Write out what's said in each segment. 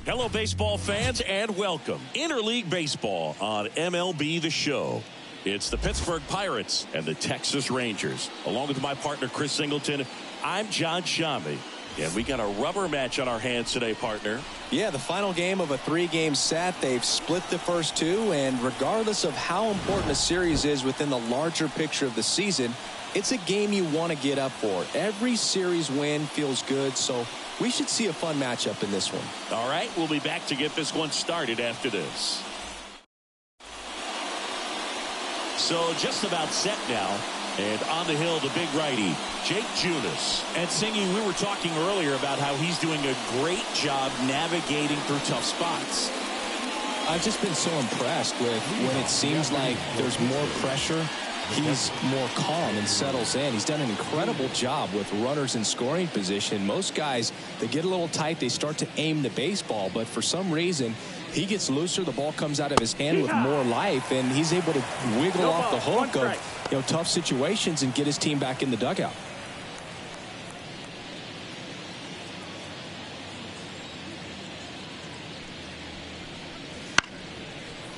Hello, baseball fans, and welcome. Interleague Baseball on MLB The Show. It's the Pittsburgh Pirates and the Texas Rangers. Along with my partner, Chris Singleton, I'm John Shammy. And we got a rubber match on our hands today, partner. Yeah, the final game of a 3-game set. They've split the first two, and regardless of how important a series is within the larger picture of the season, it's a game you want to get up for. Every series win feels good, so we should see a fun matchup in this one. All right, we'll be back to get this one started after this. So just about set now. And on the hill, the big righty, Jake Junis. And Singy, we were talking earlier about how he's doing a great job navigating through tough spots. I've just been so impressed with when it seems like there's more pressure, he's more calm and settles in. He's done an incredible job with runners in scoring position. Most guys, they get a little tight, they start to aim the baseball, but for some reason, he gets looser, the ball comes out of his hand with more life, and he's able to wiggle off the hook of tough situations and get his team back in the dugout.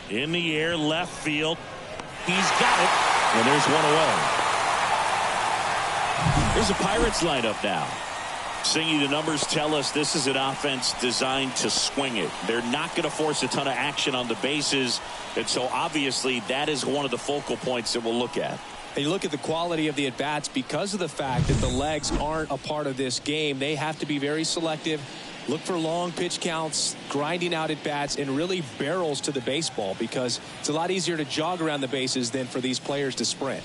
In the air, left field. He's got it, and there's one away. Here's a Pirates lineup now. Singy, the numbers tell us this is an offense designed to swing it. They're not going to force a ton of action on the bases, and so obviously that is one of the focal points that we'll look at. And you look at the quality of the at-bats because of the fact that the legs aren't a part of this game. They have to be very selective, look for long pitch counts, grinding out at-bats, and really barrels to the baseball because it's a lot easier to jog around the bases than for these players to sprint.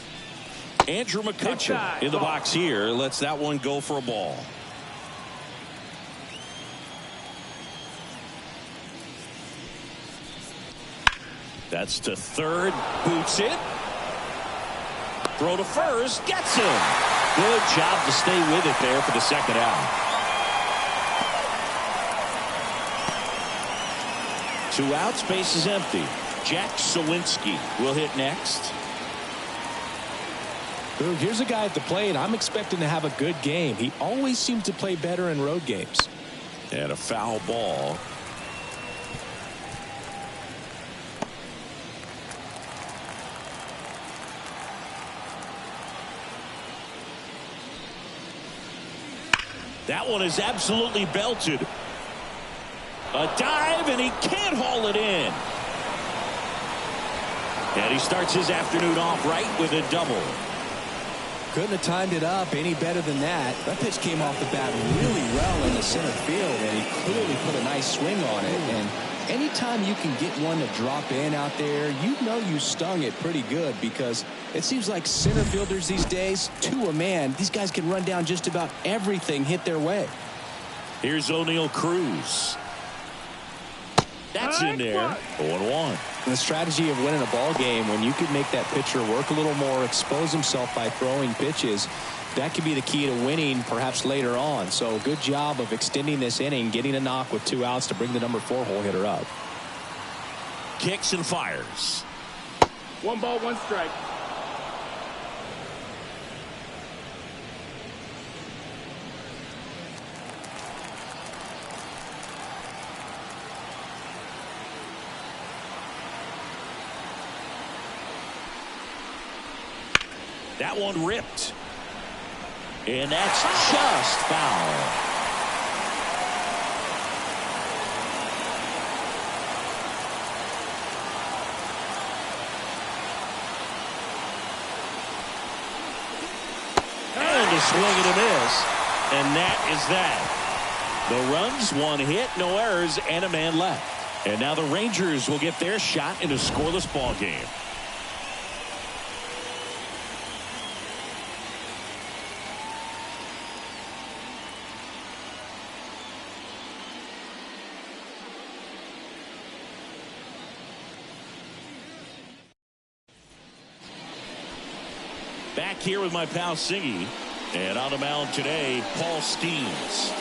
Andrew McCutcheon in the box here lets that one go for a ball. That's to third, boots it. Throw to first, gets him. Good job to stay with it there for the second out. 2 outs, base is empty. Jack Sawinski will hit next. Here's a guy at the plate. I'm expecting to have a good game. He always seems to play better in road games. And a foul ball. That one is absolutely belted. A dive, and he can't haul it in. And he starts his afternoon off right with a double. Couldn't have timed it up any better than that. That pitch came off the bat really well in the center field, and he clearly put a nice swing on it. And anytime you can get one to drop in out there, you know you stung it pretty good because it seems like center fielders these days, to a man, these guys can run down just about everything hit their way. Here's O'Neal Cruz. That's in there. 0-1. The strategy of winning a ball game, when you can make that pitcher work a little more, expose himself by throwing pitches, that could be the key to winning perhaps later on. So good job of extending this inning, getting a knock with 2 outs to bring the number 4 hole hitter up. Kicks and fires. 1 ball, 1 strike. That one ripped. And that's just foul. And a swing and a miss. And that is that. The runs, 1 hit, no errors, and a man left. And now the Rangers will get their shot in a scoreless ball game. Back here with my pal Singy. And on the mound today, Paul Steens.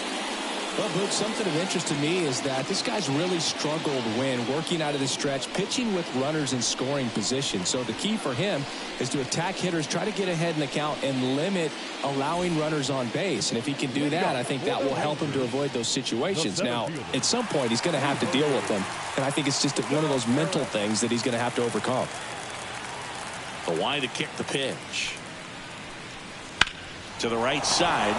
Well, Boog, something of interest to me is that this guy's really struggled when working out of the stretch, pitching with runners in scoring position. So the key for him is to attack hitters, try to get ahead in the count, and limit allowing runners on base. And if he can do that, I think that will help him to avoid those situations. Now, at some point, he's going to have to deal with them. And I think it's just one of those mental things that he's going to have to overcome. The line to kick the pitch. To the right side.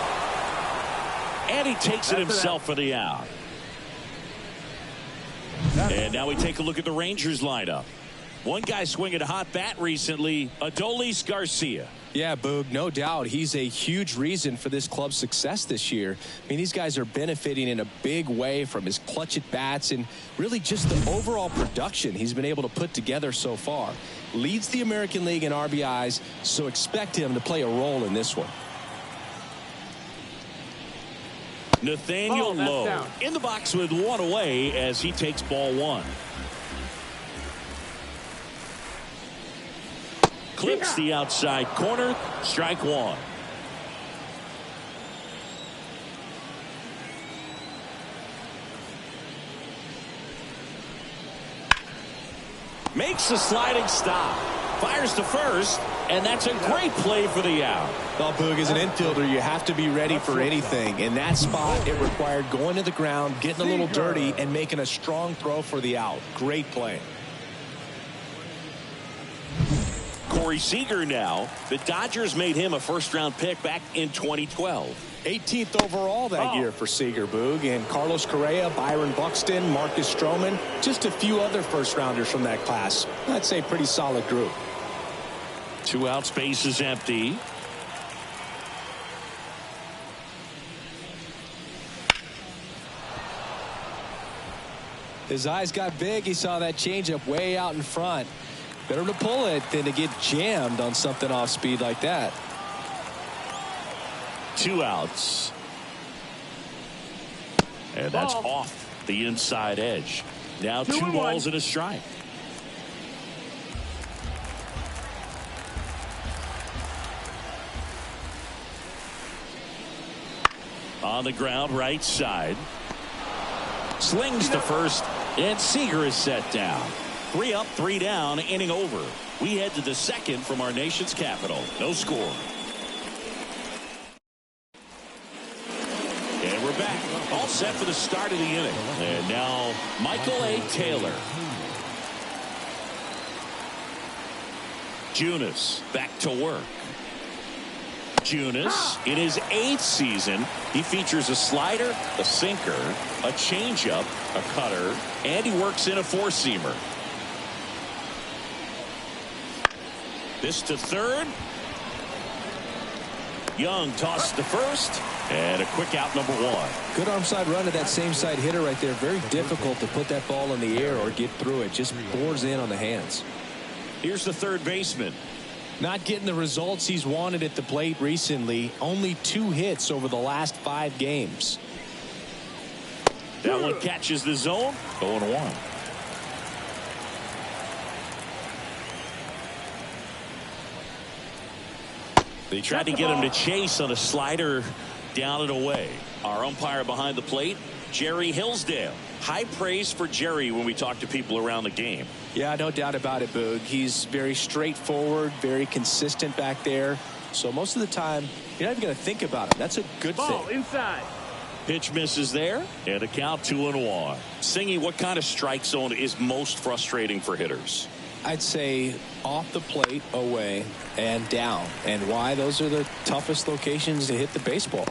And he takes it himself for the out. And now we take a look at the Rangers lineup. One guy swinging a hot bat recently, Adolis Garcia. Yeah, Boog, no doubt. He's a huge reason for this club's success this year. I mean, these guys are benefiting in a big way from his clutch at bats and really just the overall production he's been able to put together so far. Leads the American League in RBIs, so expect him to play a role in this one. Nathaniel Lowe in the box with one away as he takes ball one. Clips the outside corner, strike one. Makes the sliding stop. Fires to first, and that's a great play for the out. Well, Boog, as an infielder, you have to be ready for anything. In that spot, it required going to the ground, getting a little dirty, and making a strong throw for the out. Great play. Corey Seager now. The Dodgers made him a first-round pick back in 2012. 18th overall that year for Seager, Boog. And Carlos Correa, Byron Buxton, Marcus Stroman, just a few other first-rounders from that class. I'd say pretty solid group. 2 out, space is empty. His eyes got big. He saw that changeup way out in front. Better to pull it than to get jammed on something off speed like that. 2 outs. And that's off the inside edge. Now 2 balls and a strike. On the ground, right side. Slings to first, and Seager is set down. 3 up, 3 down, inning over. We head to the second from our nation's capital. No score. And we're back. All set for the start of the inning. And now Michael A. Taylor. Junis back to work. Junis, in his 8th season, he features a slider, a sinker, a changeup, a cutter, and he works in a 4-seamer. This to third. Young tossed to first, and a quick out, number 1. Good arm side run to that same side hitter right there. Very difficult to put that ball in the air or get through it. Just bores in on the hands. Here's the third baseman. Not getting the results he's wanted at the plate recently. Only 2 hits over the last 5 games. That one catches the zone. 0-1. They tried to get him to chase on a slider down and away. Our umpire behind the plate, Jerry Hillsdale. High praise for Jerry when we talk to people around the game. Yeah, no doubt about it, Boog. He's very straightforward, very consistent back there. So most of the time, you're not even going to think about him. That's a good thing. Ball inside. Pitch misses there, and a count 2-1. Singy, what kind of strike zone is most frustrating for hitters? I'd say off the plate, away, and down. And why? Those are the toughest locations to hit the baseball.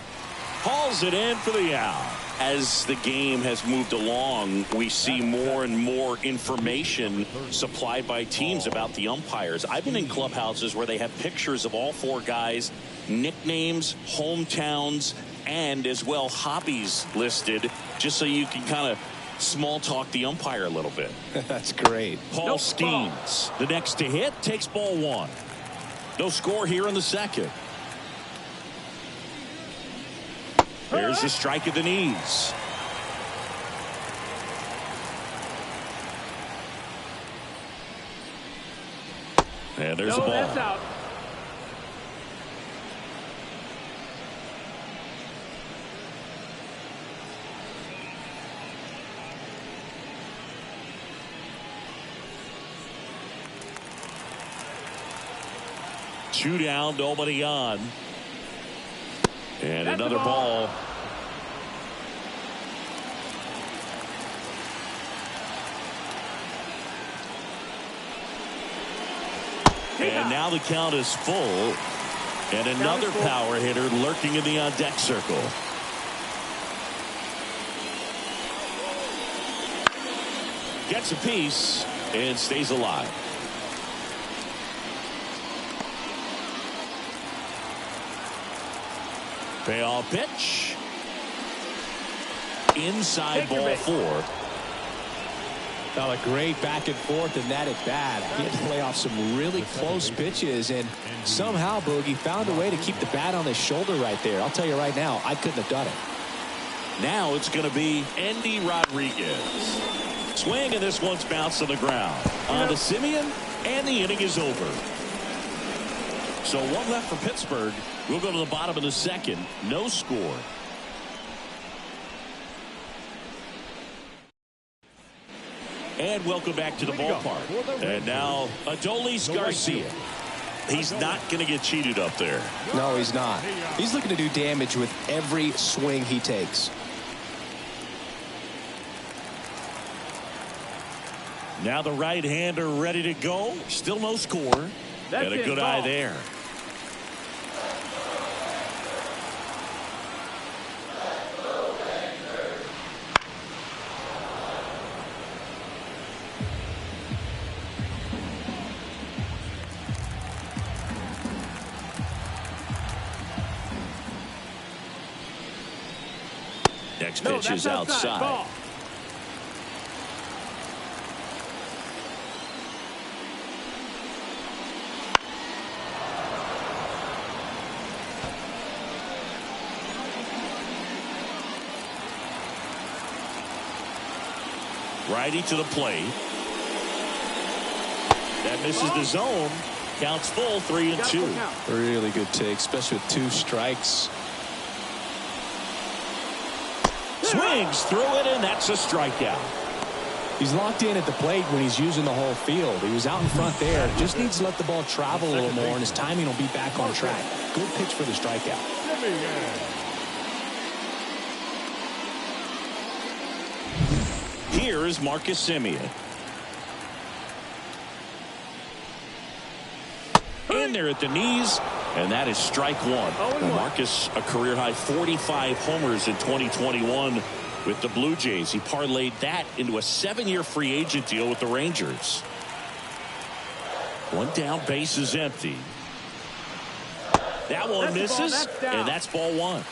Hauls it in for the out. As the game has moved along, we see more and more information supplied by teams about the umpires. I've been in clubhouses where they have pictures of all 4 guys, nicknames, hometowns, and as well hobbies listed, just so you can kind of small talk the umpire a little bit. That's great. Paul Skeens, the next to hit, takes ball 1. No score here in the second. There's the strike at the knees. And there's a ball. That's out. 2 down, nobody on. And another ball. And now the count is full. And another power hitter lurking in the on-deck circle. Gets a piece and stays alive. Payoff pitch. Inside ball 4. Now a great back and forth in that at bat. He had to play off some really close pitches, and somehow Boogie found a way to keep the bat on his shoulder right there. I'll tell you right now, I couldn't have done it. Now it's going to be Andy Rodriguez. Swing, and this one's bounced to the ground. On to Simeon, and the inning is over. So 1 left for Pittsburgh. We'll go to the bottom of the 2nd. No score. And welcome back to the ballpark. And now Adolis Garcia. He's not going to get cheated up there. No, he's not. He's looking to do damage with every swing he takes. Now the right-hander ready to go. Still no score. And a good eye there. Next pitch is outside. Ball. Righty to the plate. That misses the zone. Counts full, 3-2. Really good take, especially with 2 strikes. Swings through it, and that's a strikeout. He's locked in at the plate when he's using the whole field. He was out in front there. Just needs to let the ball travel a little more, and his timing will be back on track. Good pitch for the strikeout. Here is Marcus Simeon. In there at the knees, and that is strike 1. Marcus, a career-high 45 homers in 2021 with the Blue Jays. He parlayed that into a 7-year free agent deal with the Rangers. 1 down, base is empty. That one misses, and that's ball 1.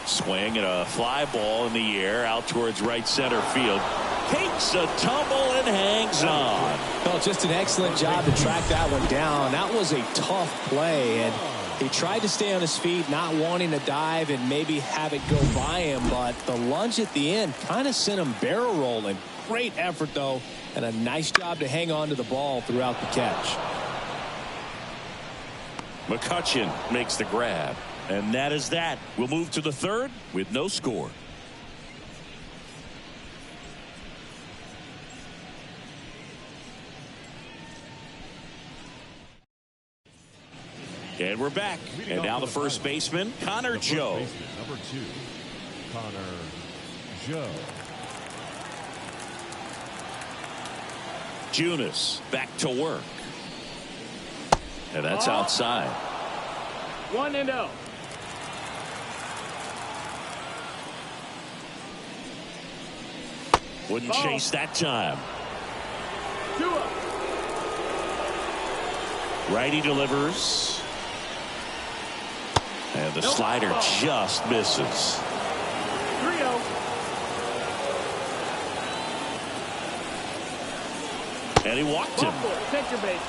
Swing and a fly ball in the air out towards right center field. Takes a tumble and hangs on. Well, just an excellent job to track that one down. That was a tough play, and he tried to stay on his feet, not wanting to dive and maybe have it go by him, but the lunge at the end kind of sent him barrel rolling. Great effort, though, and a nice job to hang on to the ball throughout the catch. McCutchen makes the grab. And that is that. We'll move to the 3rd with no score. And we're back. And now the first baseman, Connor Joe. Number 2, Connor Joe. Junis back to work. And that's outside. 1-0. Wouldn't chase that time. 2-0. Righty delivers. And the slider just misses. 3-0. And he walked him. Take your base.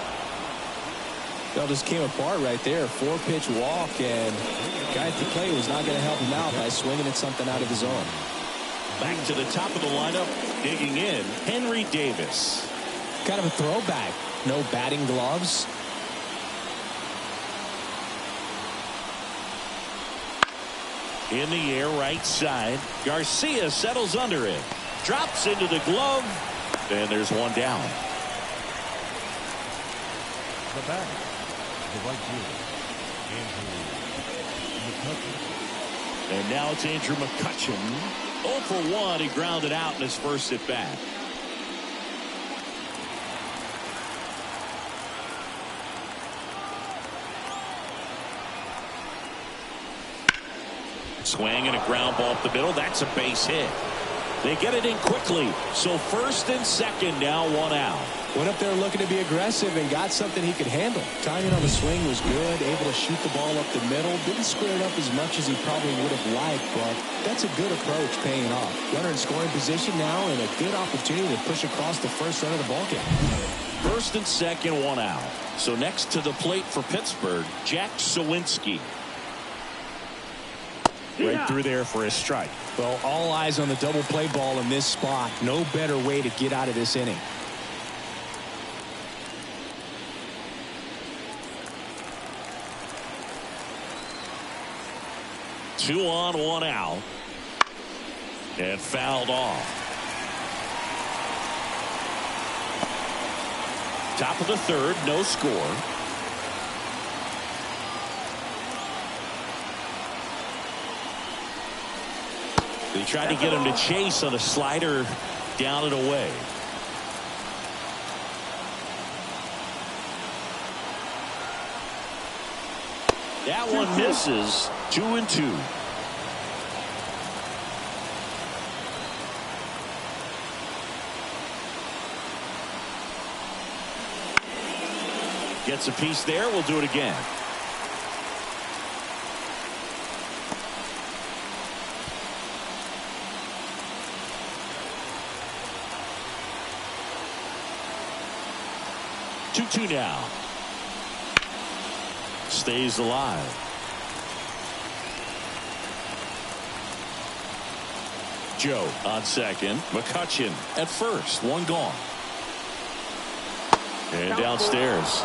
Well, just came apart right there. 4-pitch walk, and the guy at the plate was not going to help him out by swinging at something out of his zone. Back to the top of the lineup, digging in, Henry Davis. Kind of a throwback. No batting gloves. In the air, right side. Garcia settles under it. Drops into the glove. And there's one down. The batter, the right fielder, Andrew McCutchen. And now it's Andrew McCutchen. 0 for 1. He grounded out in his first at bat. Swing and a ground ball up the middle. That's a base hit. They get it in quickly. So first and second, now 1 out. Went up there looking to be aggressive and got something he could handle. Timing on the swing was good. Able to shoot the ball up the middle. Didn't square it up as much as he probably would have liked, but that's a good approach paying off. Runner in scoring position now and a good opportunity to push across the first run of the ballgame. First and second, 1 out. So next to the plate for Pittsburgh, Jack Sawinski. Right through there for a strike. Well, all eyes on the double play ball in this spot. No better way to get out of this inning. Two on, 1 out. And fouled off. Top of the third, no score. They tried to get him to chase on a slider down and away. That one misses. 2-2. Gets a piece there. We'll do it again. Two now. Stays alive. Joe on second. McCutchen at first. One gone. And downstairs.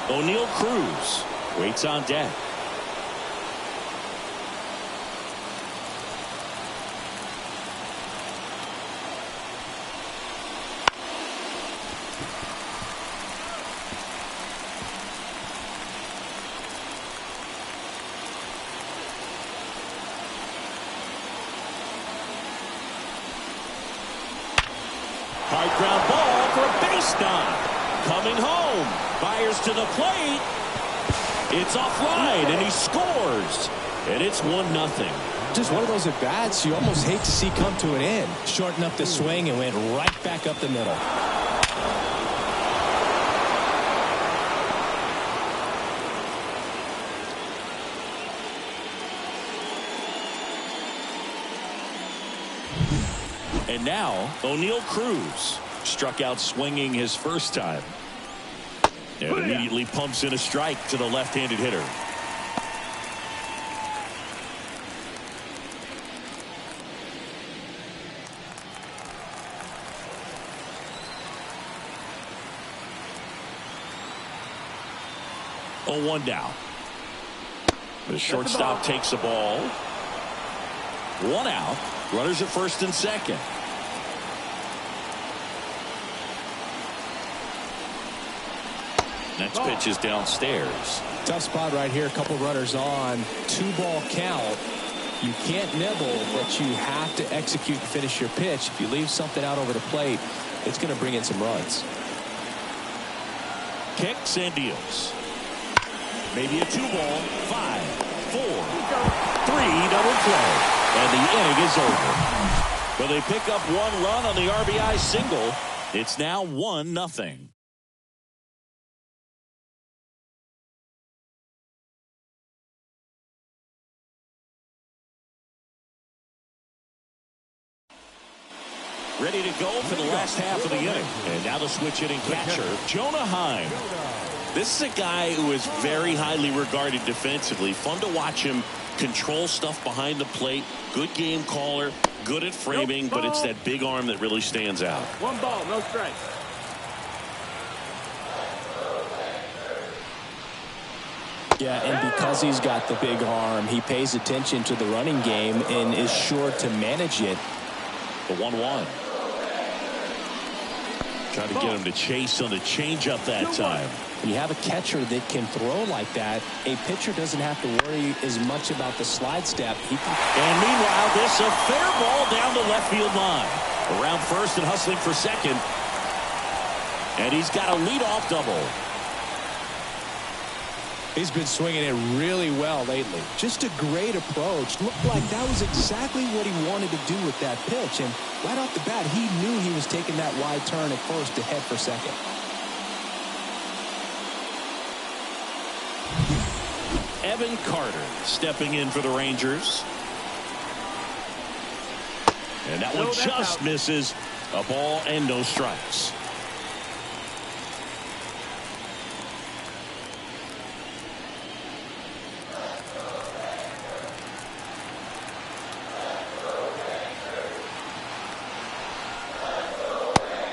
O'Neal Cruz waits on deck. Hard ground ball for a base knock. Coming home. Fires to the plate. It's offline and he scores. And it's 1-0. Just one of those at bats you almost hate to see come to an end. Shortened up the swing and went right back up the middle. And now O'Neal Cruz struck out swinging his first time. And immediately pumps in a strike to the left-handed hitter. Oh, 1 down. The shortstop takes the ball. 1 out. Runners at first and second. Next pitch is downstairs. Tough spot right here. A couple runners on. 2-ball count. You can't nibble, but you have to execute and finish your pitch. If you leave something out over the plate, it's going to bring in some runs. Kicks and deals. Maybe a 2-ball. 5, 4, 3 double play. And the inning is over. Well, they pick up 1 run on the RBI single. It's now 1-0. Ready to go for the last half of the inning. And now the switch hitting catcher, Jonah Heim. This is a guy who is very highly regarded defensively. Fun to watch him control stuff behind the plate. Good game caller. Good at framing, but it's that big arm that really stands out. 1 ball, no strikes. Yeah, and because he's got the big arm, he pays attention to the running game and is sure to manage it. The 1-1. Trying to get him to chase on the changeup that time. When you have a catcher that can throw like that, a pitcher doesn't have to worry as much about the slide step. And meanwhile, this a fair ball down the left field line. Around first and hustling for second. And he's got a leadoff double. He's been swinging it really well lately. Just a great approach. Looked like that was exactly what he wanted to do with that pitch. And right off the bat, he knew he was taking that wide turn at first to head for second. Evan Carter stepping in for the Rangers. And that one just misses. A ball and no strikes.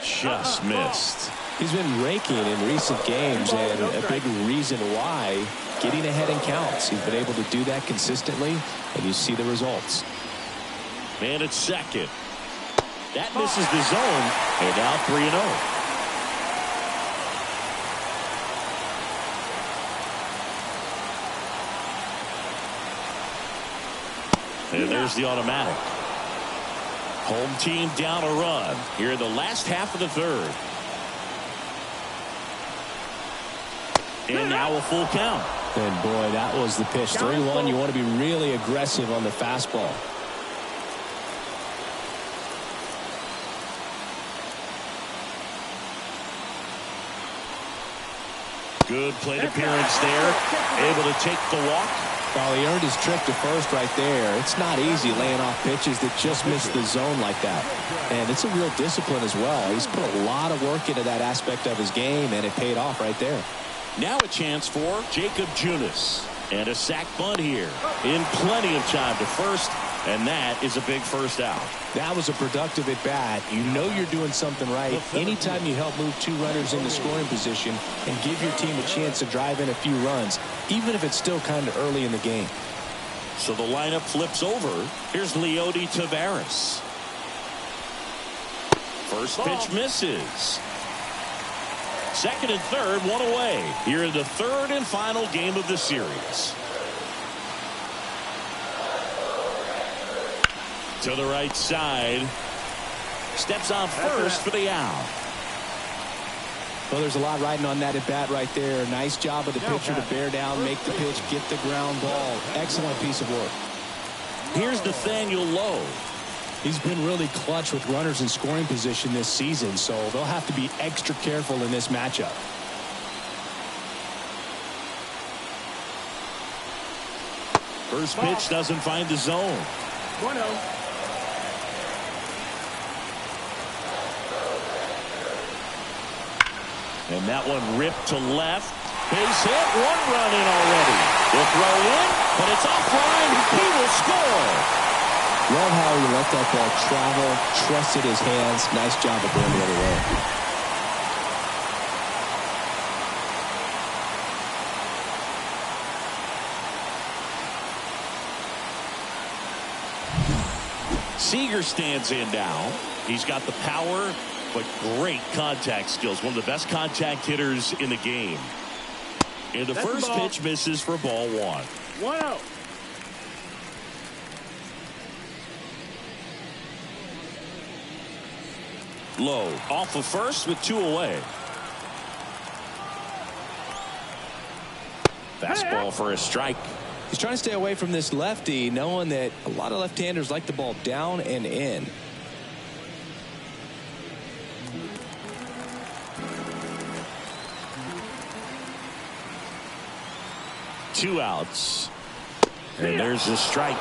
Just missed. He's been raking in recent games, and a big reason why, getting ahead in counts. He's been able to do that consistently, and you see the results. Man at second. That misses the zone, and now 3-0. And there's the automatic. Home team down a run here in the last half of the third. And now a full count. And boy, that was the pitch. 3-1. You want to be really aggressive on the fastball. Good plate appearance there. Able to take the walk. Well, he earned his trip to first right there. It's not easy laying off pitches that just miss the zone like that. And it's a real discipline as well. He's put a lot of work into that aspect of his game, and it paid off right there. Now a chance for Jacob Junis. And a sac bunt here. In plenty of time to first. And that is a big first out. That was a productive at bat. You know you're doing something right anytime you help move two runners into scoring position and give your team a chance to drive in a few runs, even if it's still kind of early in the game. So the lineup flips over. Here's Leody Taveras. First pitch misses. Second and third, one away. Here in the third and final game of the series. To the right side. Steps on first for the out. Well, there's a lot riding on that at bat right there. Nice job of the pitcher to bear down, make the pitch, get the ground ball. Excellent piece of work. Here's Nathaniel Lowe. He's been really clutch with runners in scoring position this season, so they'll have to be extra careful in this matchup. First pitch doesn't find the zone. 1-0. And that one ripped to left. Base hit. One run in already. Will throw in, but it's offline. He will score. Love how he let that ball travel, trusted his hands. Nice job of going the other way. Seager stands in now. He's got the power, but great contact skills. One of the best contact hitters in the game. And the first pitch misses for ball one. 1-0. Low off of first with two away. Fastball for a strike. He's trying to stay away from this lefty, knowing that a lot of left-handers like the ball down and in. Two outs. And there's a strike.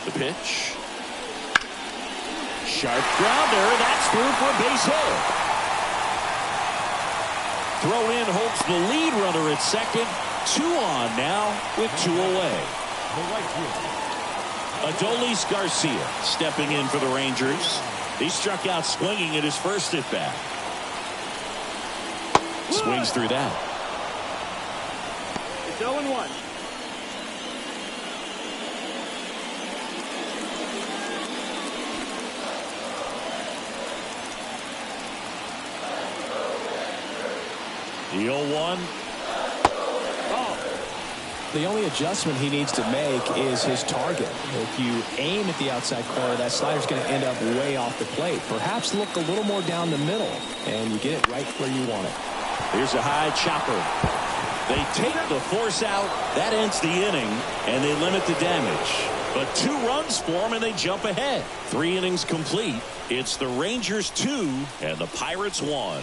The pitch. Sharp grounder. That's through for a base hit. Throw in holds the lead runner at second. Two on now with two away. Adolis Garcia stepping in for the Rangers. He struck out swinging at his first at bat. Swings through that. It's 0-1. The 0-1. The only adjustment he needs to make is his target. If you aim at the outside corner, that slider's going to end up way off the plate. Perhaps look a little more down the middle, and you get it right where you want it. Here's a high chopper. They take the force out. That ends the inning, and they limit the damage. But 2 runs for them, and they jump ahead. 3 innings complete. It's the Rangers 2 and the Pirates 1.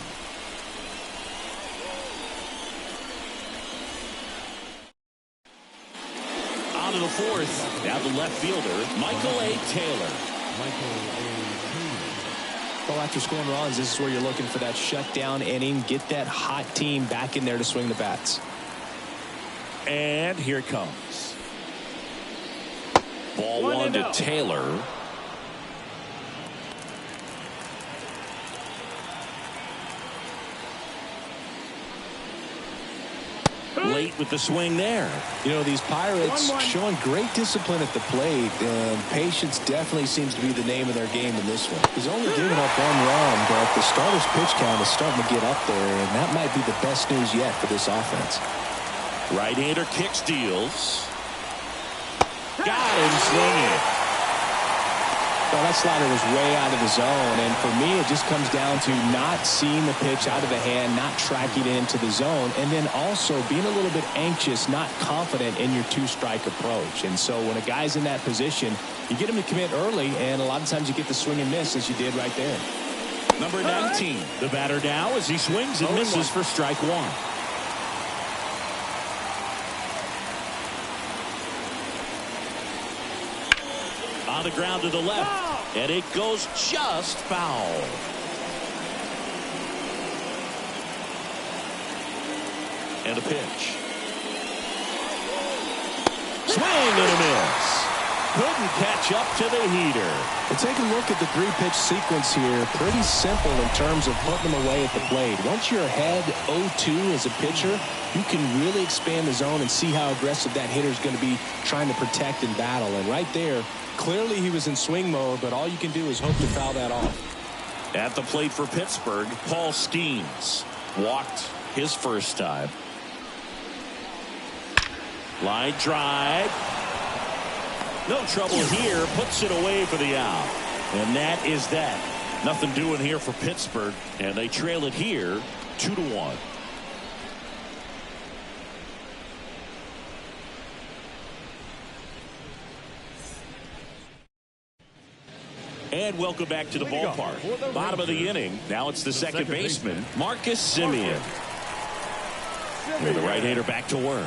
To the 4th, now the left fielder, Michael A. Taylor. Well, after scoring runs, this is where you're looking for that shutdown inning. Get that hot team back in there to swing the bats. And here it comes. Ball 1 to Taylor. Late with the swing there. You know, these Pirates showing great discipline at the plate, and patience definitely seems to be the name of their game in this one. He's only given up 1 run, but the starter's pitch count is starting to get up there, and that might be the best news yet for this offense. Right-hander kicks, deals. Got him swinging. Well, that slider was way out of the zone, and for me, it just comes down to not seeing the pitch out of the hand, not tracking it into the zone, and then also being a little bit anxious, not confident in your 2-strike approach. And so when a guy's in that position, you get him to commit early, and a lot of times you get the swing and miss as you did right there. Number 19, the batter now as he swings and misses for strike 1. On the ground to the left, and it goes just foul. And a pitch. Swing and a miss. Couldn't catch up to the heater. Well, take a look at the 3-pitch sequence here. Pretty simple in terms of putting them away at the plate. Once you're ahead 0-2 as a pitcher, you can really expand the zone and see how aggressive that hitter is going to be trying to protect and battle. And right there, clearly he was in swing mode, but all you can do is hope to foul that off. At the plate for Pittsburgh, Paul Skeens walked his first time. Line drive. No trouble here. Puts it away for the out. And that is that. Nothing doing here for Pittsburgh. And they trail it here 2-1. And welcome back to the ballpark. Bottom of the inning. Now it's the second baseman, Marcus Semien. With the right-hander back to work.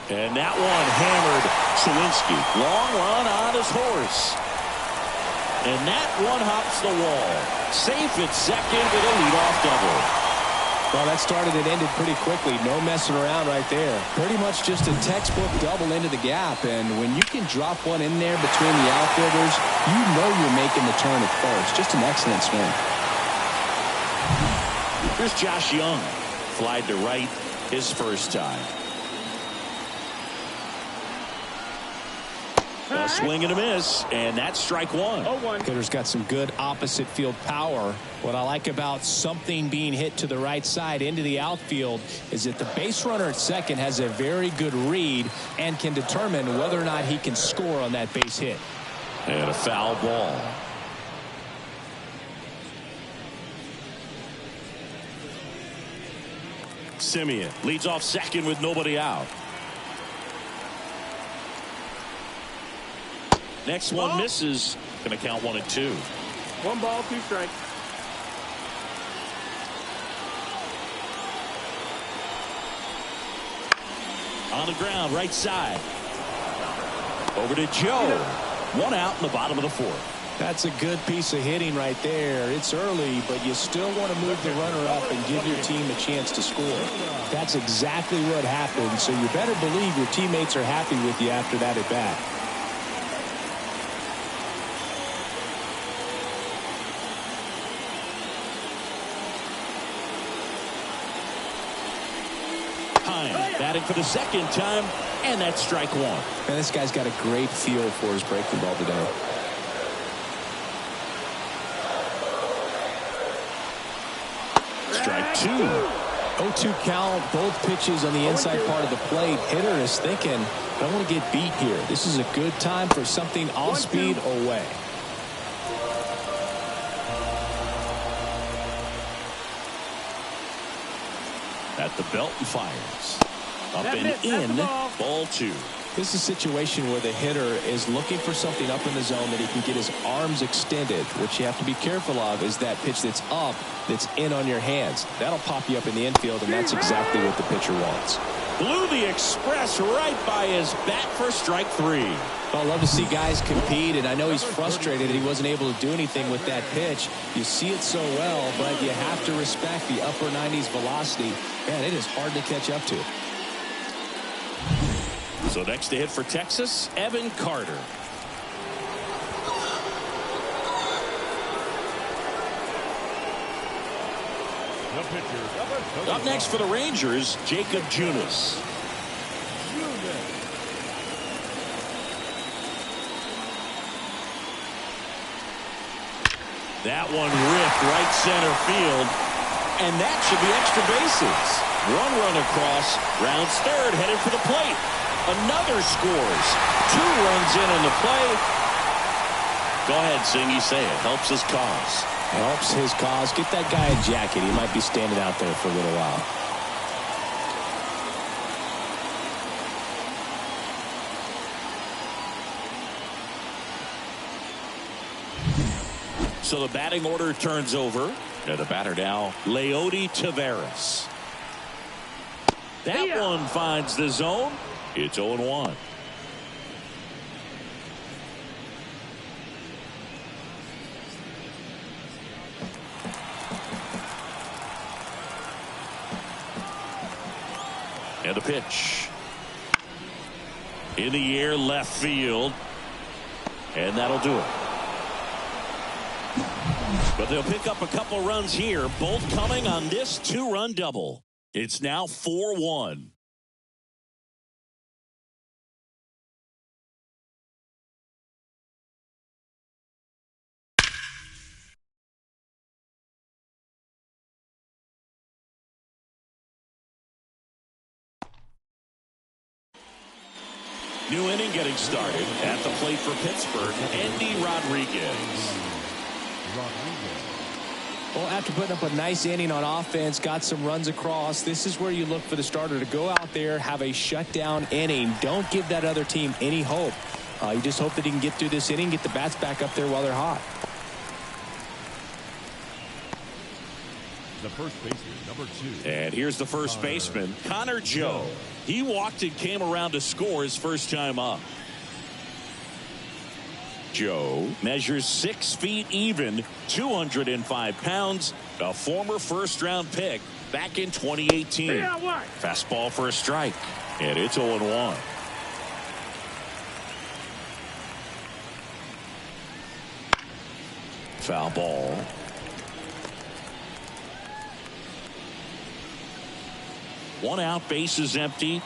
And that one hammered Sawinski. Long run on his horse. And that one hops the wall. Safe at second with a leadoff double. Well, that started and ended pretty quickly. No messing around right there. Pretty much just a textbook double into the gap. And when you can drop one in there between the outfielders, you know you're making the turn at first. Just an excellent swing. Here's Josh Young. Flied to right his first time. A swing and a miss, and that's strike 1. Hitter's got some good opposite field power. What I like about something being hit to the right side into the outfield is that the base runner at second has a very good read and can determine whether or not he can score on that base hit. And a foul ball. Semien leads off second with nobody out. Next one misses. Going to count 1-2. 1 ball, 2 strikes. On the ground, right side. Over to Joe. 1 out in the bottom of the 4th. That's a good piece of hitting right there. It's early, but you still want to move the runner up and give your team a chance to score. That's exactly what happened, so you better believe your teammates are happy with you after that at bat. Batting for the second time, and that's strike one. Man, this guy's got a great feel for his breaking ball today. Strike two. 0-2 count, both pitches on the inside part of the plate. Hitter is thinking, I don't want to get beat here. This is a good time for something off speed or way. At the belt and fires. Up and in, ball two. This is a situation where the hitter is looking for something up in the zone that he can get his arms extended. What you have to be careful of is that pitch that's up, that's in on your hands. That'll pop you up in the infield, and that's exactly what the pitcher wants. Blew the express right by his bat for strike three. Well, I love to see guys compete, and I know he's frustrated that he wasn't able to do anything with that pitch. You see it so well, but you have to respect the upper 90s velocity. Man, it is hard to catch up to. So next to hit for Texas, Evan Carter. Up next for the Rangers, Jacob Junis. That one ripped right center field, and that should be extra bases. One run across, rounds third, headed for the plate. Another scores. 2 runs in on the play. Go ahead, Singy, say it. Helps his cause. Helps his cause. Get that guy a jacket. He might be standing out there for a little while. So the batting order turns over. And the batter now, Leody Taveras. That one finds the zone. It's 0-1. And the pitch. In the air, left field. And that'll do it. But they'll pick up a couple runs here, both coming on this 2-run double. It's now 4-1. New inning getting started. At the plate for Pittsburgh, Andy Rodriguez. Well, after putting up a nice inning on offense, got some runs across, this is where you look for the starter to go out there, have a shutdown inning. Don't give that other team any hope. You just hope that he can get through this inning, get the bats back up there while they're hot. The first baseman, number 2. And here's the first baseman, Connor Joe. He walked and came around to score his first time up. Joe measures 6 feet even, 205 pounds, a former first-round pick back in 2018. Fastball for a strike, and it's 0-1. Foul ball. One out, base is empty.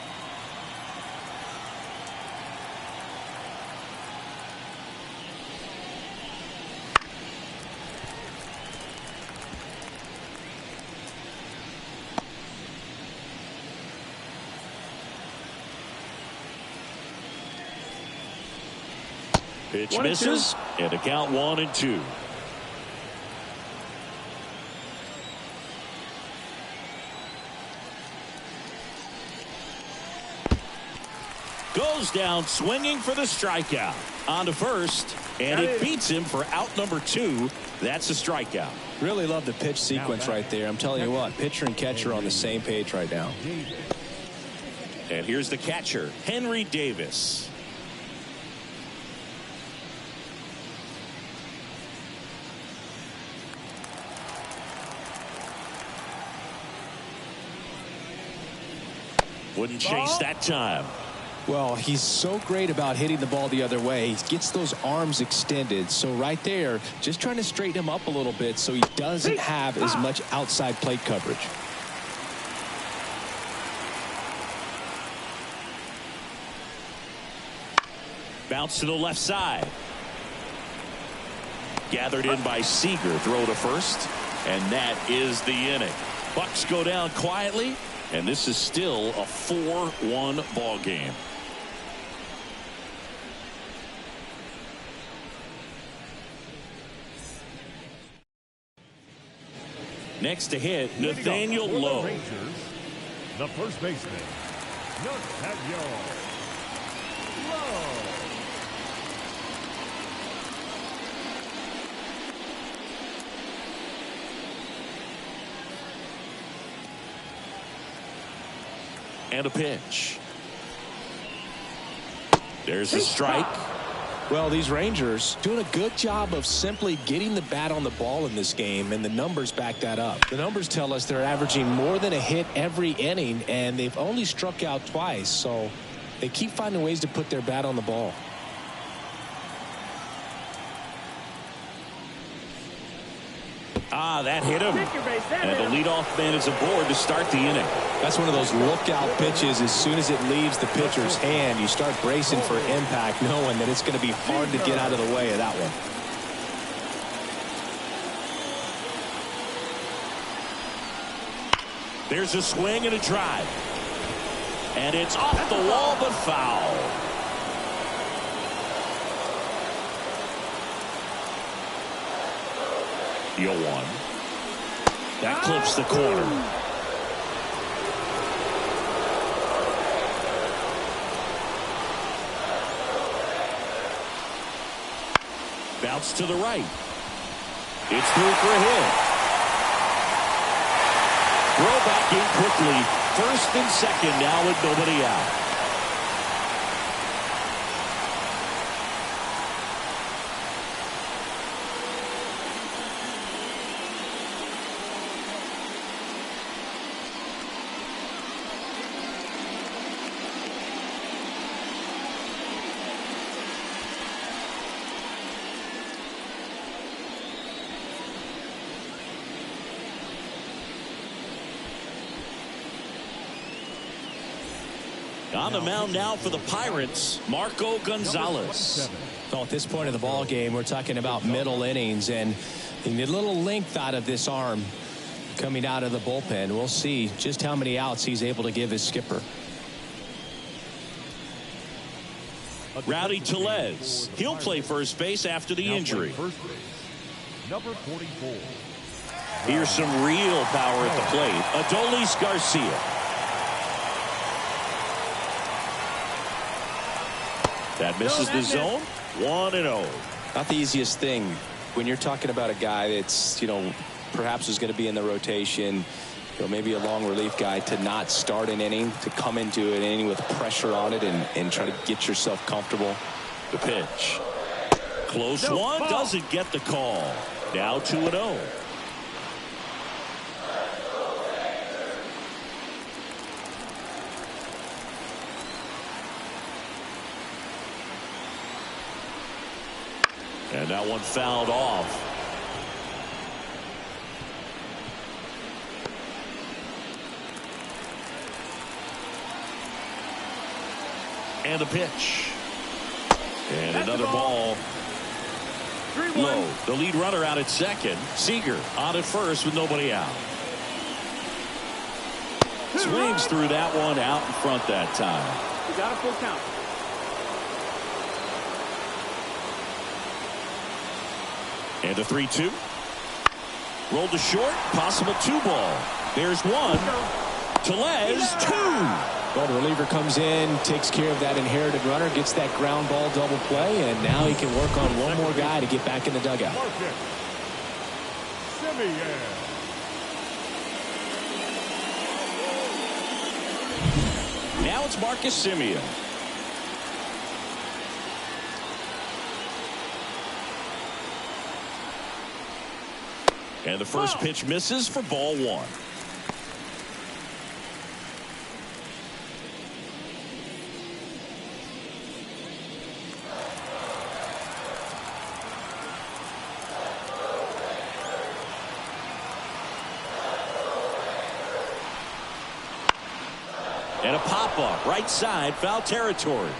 Pitch misses, and a count 1-2. Goes down swinging for the strikeout. On to first, and it beats him for out number 2. That's a strikeout. Really love the pitch sequence right there. I'm telling you what, pitcher and catcher are on the same page right now. And here's the catcher, Henry Davis. Wouldn't chase that time. Well, he's so great about hitting the ball the other way. He gets those arms extended. So right there, just trying to straighten him up a little bit so he doesn't have as much outside plate coverage. Bounce to the left side. Gathered in by Seager. Throw to first. And that is the inning. Bucks go down quietly. And this is still a 4-1 ball game. Next to hit, Nathaniel Lowe. The first baseman, Nathaniel Lowe. And a pitch. There's a strike. Well, these Rangers doing a good job of simply getting the bat on the ball in this game, and the numbers back that up. The numbers tell us they're averaging more than a hit every inning, and they've only struck out twice, so they keep finding ways to put their bat on the ball. That hit him. And the leadoff man is aboard to start the inning. That's one of those lookout pitches. As soon as it leaves the pitcher's hand, you start bracing for impact, knowing that it's going to be hard to get out of the way of that one. There's a swing and a drive. And it's off the wall but foul. one. That clips the corner. Bounce to the right. It's through for a hit. Throw back in quickly. First and second now with nobody out. On the mound now for the Pirates, Marco Gonzalez. So at this point of the ball game, we're talking about middle innings, and you need a little length out of this arm coming out of the bullpen. We'll see just how many outs he's able to give his skipper. Rowdy Tellez. He'll play first base after the injury. Number 44. Here's some real power at the plate. Adolis Garcia. That misses the zone. 1-0. Not the easiest thing when you're talking about a guy that's, perhaps is going to be in the rotation, maybe a long relief guy, to not start an inning, to come into an inning with pressure on it and try to get yourself comfortable. The pitch. Close one. Doesn't get the call. Now 2-0. And that one fouled off. And the pitch. And another ball. Low. The lead runner out at second. Seager on at first with nobody out. Swings through that one, out in front that time. You got a full count. And a 3-2. Rolled to short. Possible 2-ball. There's one. Tellez, 2. Well, the reliever comes in, takes care of that inherited runner, gets that ground ball double play, and now he can work on one more guy to get back in the dugout. Now it's Marcus Semien. And the first pitch misses for ball 1. And a pop-up right side, foul territory.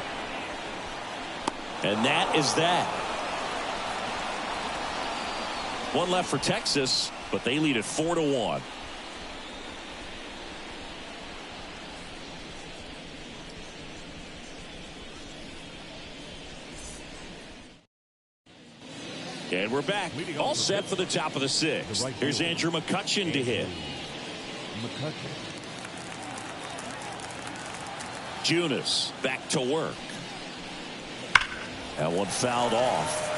And that is that. One left for Texas, but they lead it 4-1. And we're back. All set for the top of the sixth. Here's Andrew McCutchen to hit. Junis back to work. That one fouled off.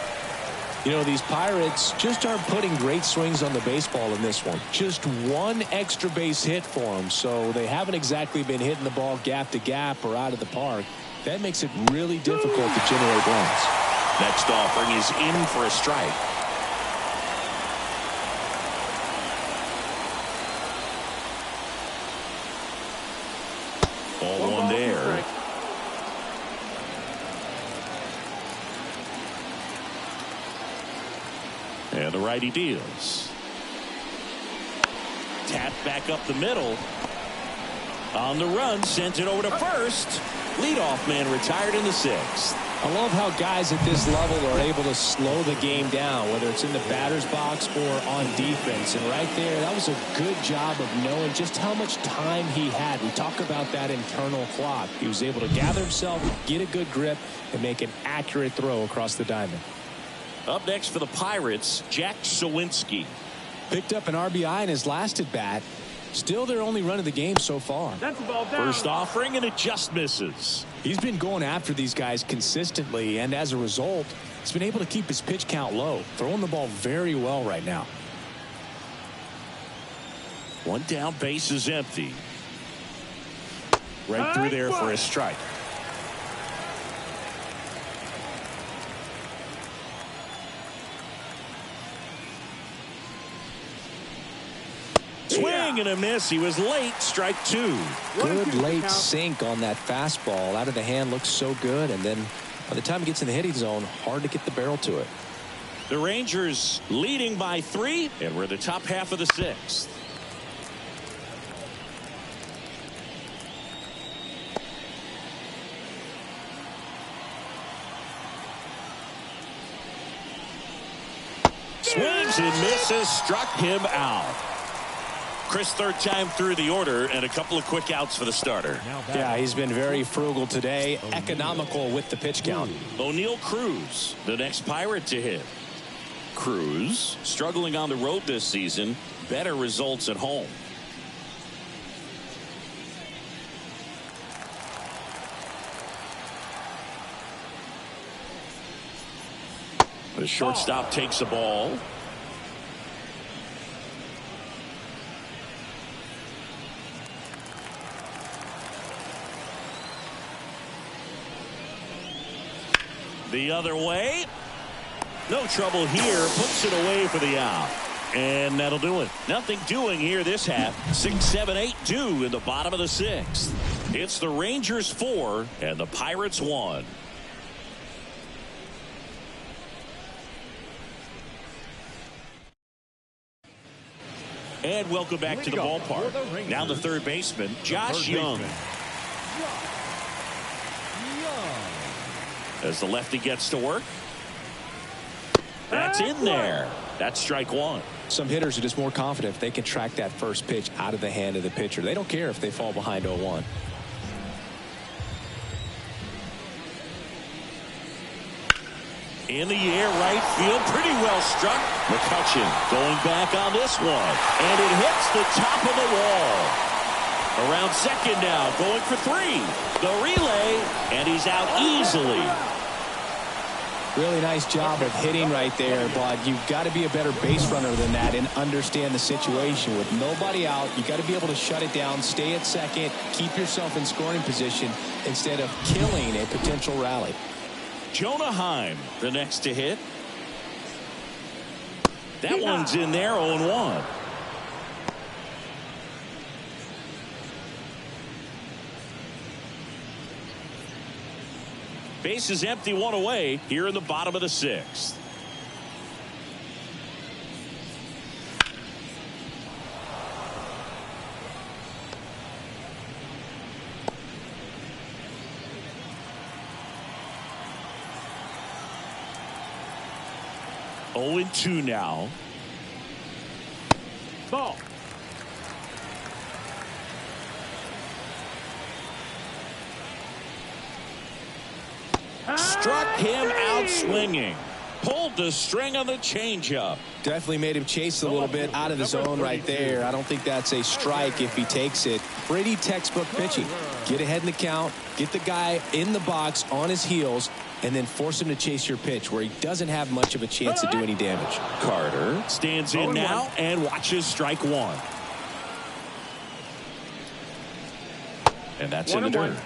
You know, these Pirates just aren't putting great swings on the baseball in this one. Just one extra base hit for them, so they haven't exactly been hitting the ball gap to gap or out of the park. That makes it really difficult to generate runs. Next offering is in for a strike. Ball one there. And the righty deals. Tap back up the middle. On the run, sends it over to first. Leadoff man retired in the sixth. I love how guys at this level are able to slow the game down, whether it's in the batter's box or on defense. And right there, that was a good job of knowing just how much time he had. We talk about that internal clock. He was able to gather himself, get a good grip, and make an accurate throw across the diamond. Up next for the Pirates, Jack Sawinski. Picked up an RBI in his last at bat. Still their only run of the game so far. That's the ball down. First offering, and it just misses. He's been going after these guys consistently, and as a result, he's been able to keep his pitch count low, throwing the ball very well right now. One down, base is empty. Right through there for a strike. Swing and a miss. He was late. Strike two. Good late sink on that fastball. Out of the hand, looks so good. And then by the time he gets in the hitting zone, hard to get the barrel to it. The Rangers leading by 3. And we're the top half of the sixth. Swings and misses. Struck him out. Chris, third time through the order, and a couple of quick outs for the starter. Yeah, he's been very frugal today, economical with the pitch count. O'Neal Cruz, the next Pirate to hit. Cruz, struggling on the road this season, better results at home. The shortstop takes the ball. The other way. No trouble here. Puts it away for the out. And that'll do it. Nothing doing here this half. 6, 7, 8, 2 in the bottom of the sixth. It's the Rangers 4 and the Pirates 1. And welcome back to the ballpark. Now the third baseman, Josh Young. As the lefty gets to work. That's in there. That's strike one. Some hitters are just more confident if they can track that first pitch out of the hand of the pitcher. They don't care if they fall behind 0-1. In the air, right field, pretty well struck. McCutchen going back on this one. And it hits the top of the wall. Around second now, going for 3. The relay, and he's out easily. Really nice job of hitting right there, but you've got to be a better base runner than that and understand the situation. With nobody out, you've got to be able to shut it down, stay at second, keep yourself in scoring position instead of killing a potential rally. Jonah Heim, the next to hit. That one's in there, 0-1. Base is empty, one away here in the bottom of the sixth. 0-2 now. Ball. Struck him out swinging. Pulled the string on the changeup. Definitely made him chase a little bit out of the zone right there. I don't think that's a strike if he takes it. Pretty textbook pitching. Get ahead in the count, get the guy in the box on his heels, and then force him to chase your pitch where he doesn't have much of a chance to do any damage. Carter stands in now and watches strike one. And that's in the dirt.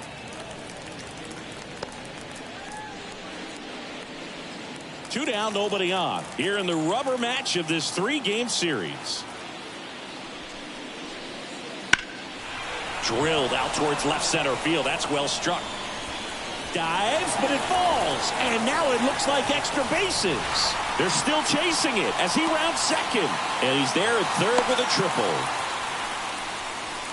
Two down, nobody on. Here in the rubber match of this 3-game series. Drilled out towards left center field. That's well struck. Dives, but it falls. And now it looks like extra bases. They're still chasing it as he rounds second. And he's there at third with a triple.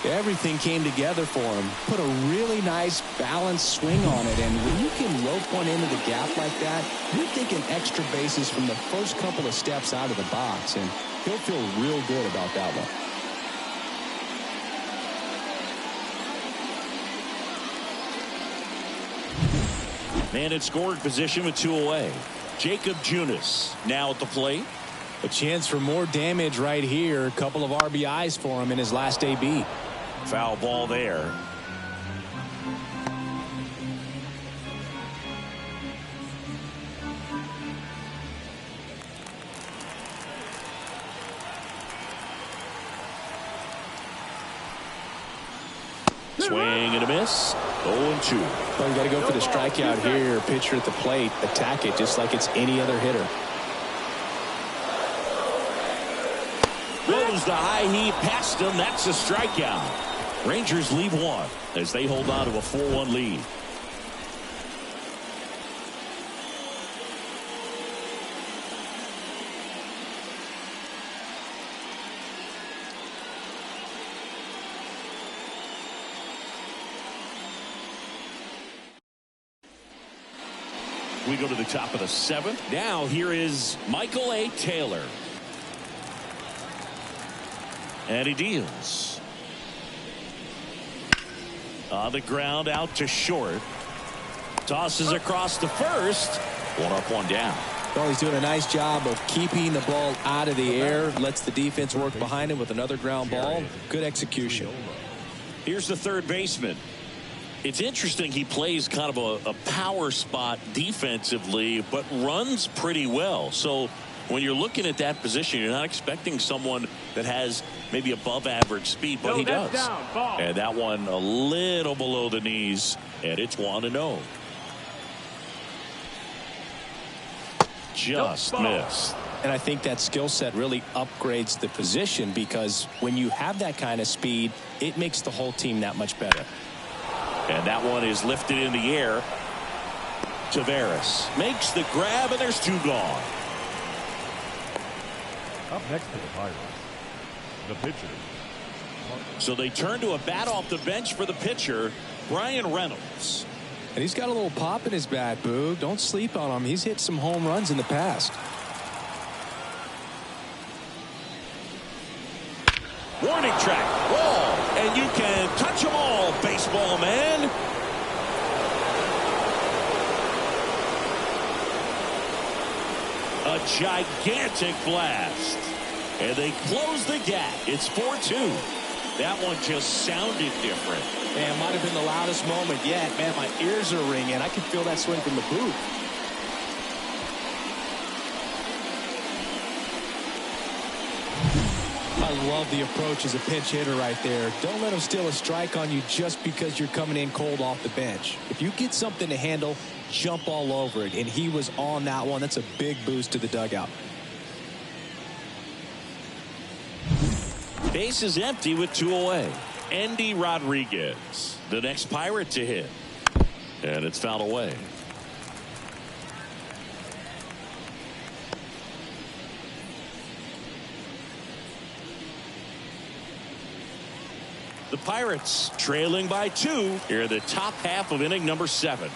Everything came together for him. Put a really nice balanced swing on it. And when you can rope one into the gap like that, you're thinking extra bases from the first couple of steps out of the box. And he'll feel real good about that one. Man in scoring position with 2 away. Jacob Junis now at the plate. A chance for more damage right here. A couple of RBIs for him in his last AB. Foul ball there. Swing and a miss. 0-2. Well, you got to go for the strikeout here. Pitcher at the plate. Attack it just like it's any other hitter. Goes the high heat past him. That's a strikeout. Rangers leave one as they hold on to a 4-1 lead. We go to the top of the 7th. Now here is Michael A. Taylor. And he deals. On the ground out to short. Tosses across to first. 1 up, 1 down. Well, he's doing a nice job of keeping the ball out of the air. Lets the defense work behind him with another ground ball. Good execution. Here's the third baseman. It's interesting he plays kind of a power spot defensively, but runs pretty well. So when you're looking at that position, you're not expecting someone that has maybe above average speed, but he does. And that one a little below the knees, and it's 1-0. Just missed. And I think that skill set really upgrades the position because when you have that kind of speed, it makes the whole team that much better. And that one is lifted in the air. Tavares makes the grab, and there's 2 gone. Up next to the Pirates, the pitcher. So they turn to a bat off the bench for the pitcher, Brian Reynolds. And he's got a little pop in his bat, Boog. Don't sleep on him. He's hit some home runs in the past. Warning track, ball, and you can touch them all, baseball man. A gigantic blast. And they close the gap. It's 4-2. That one just sounded different. Man, might have been the loudest moment yet. Man, my ears are ringing. I can feel that swing from the booth. I love the approach as a pinch hitter right there. Don't let him steal a strike on you just because you're coming in cold off the bench. If you get something to handle, jump all over it. And he was on that one. That's a big boost to the dugout. Base is empty with 2 away. Andy Rodriguez, the next Pirate to hit. And it's fouled away. The Pirates trailing by 2 here in the top half of inning number 7.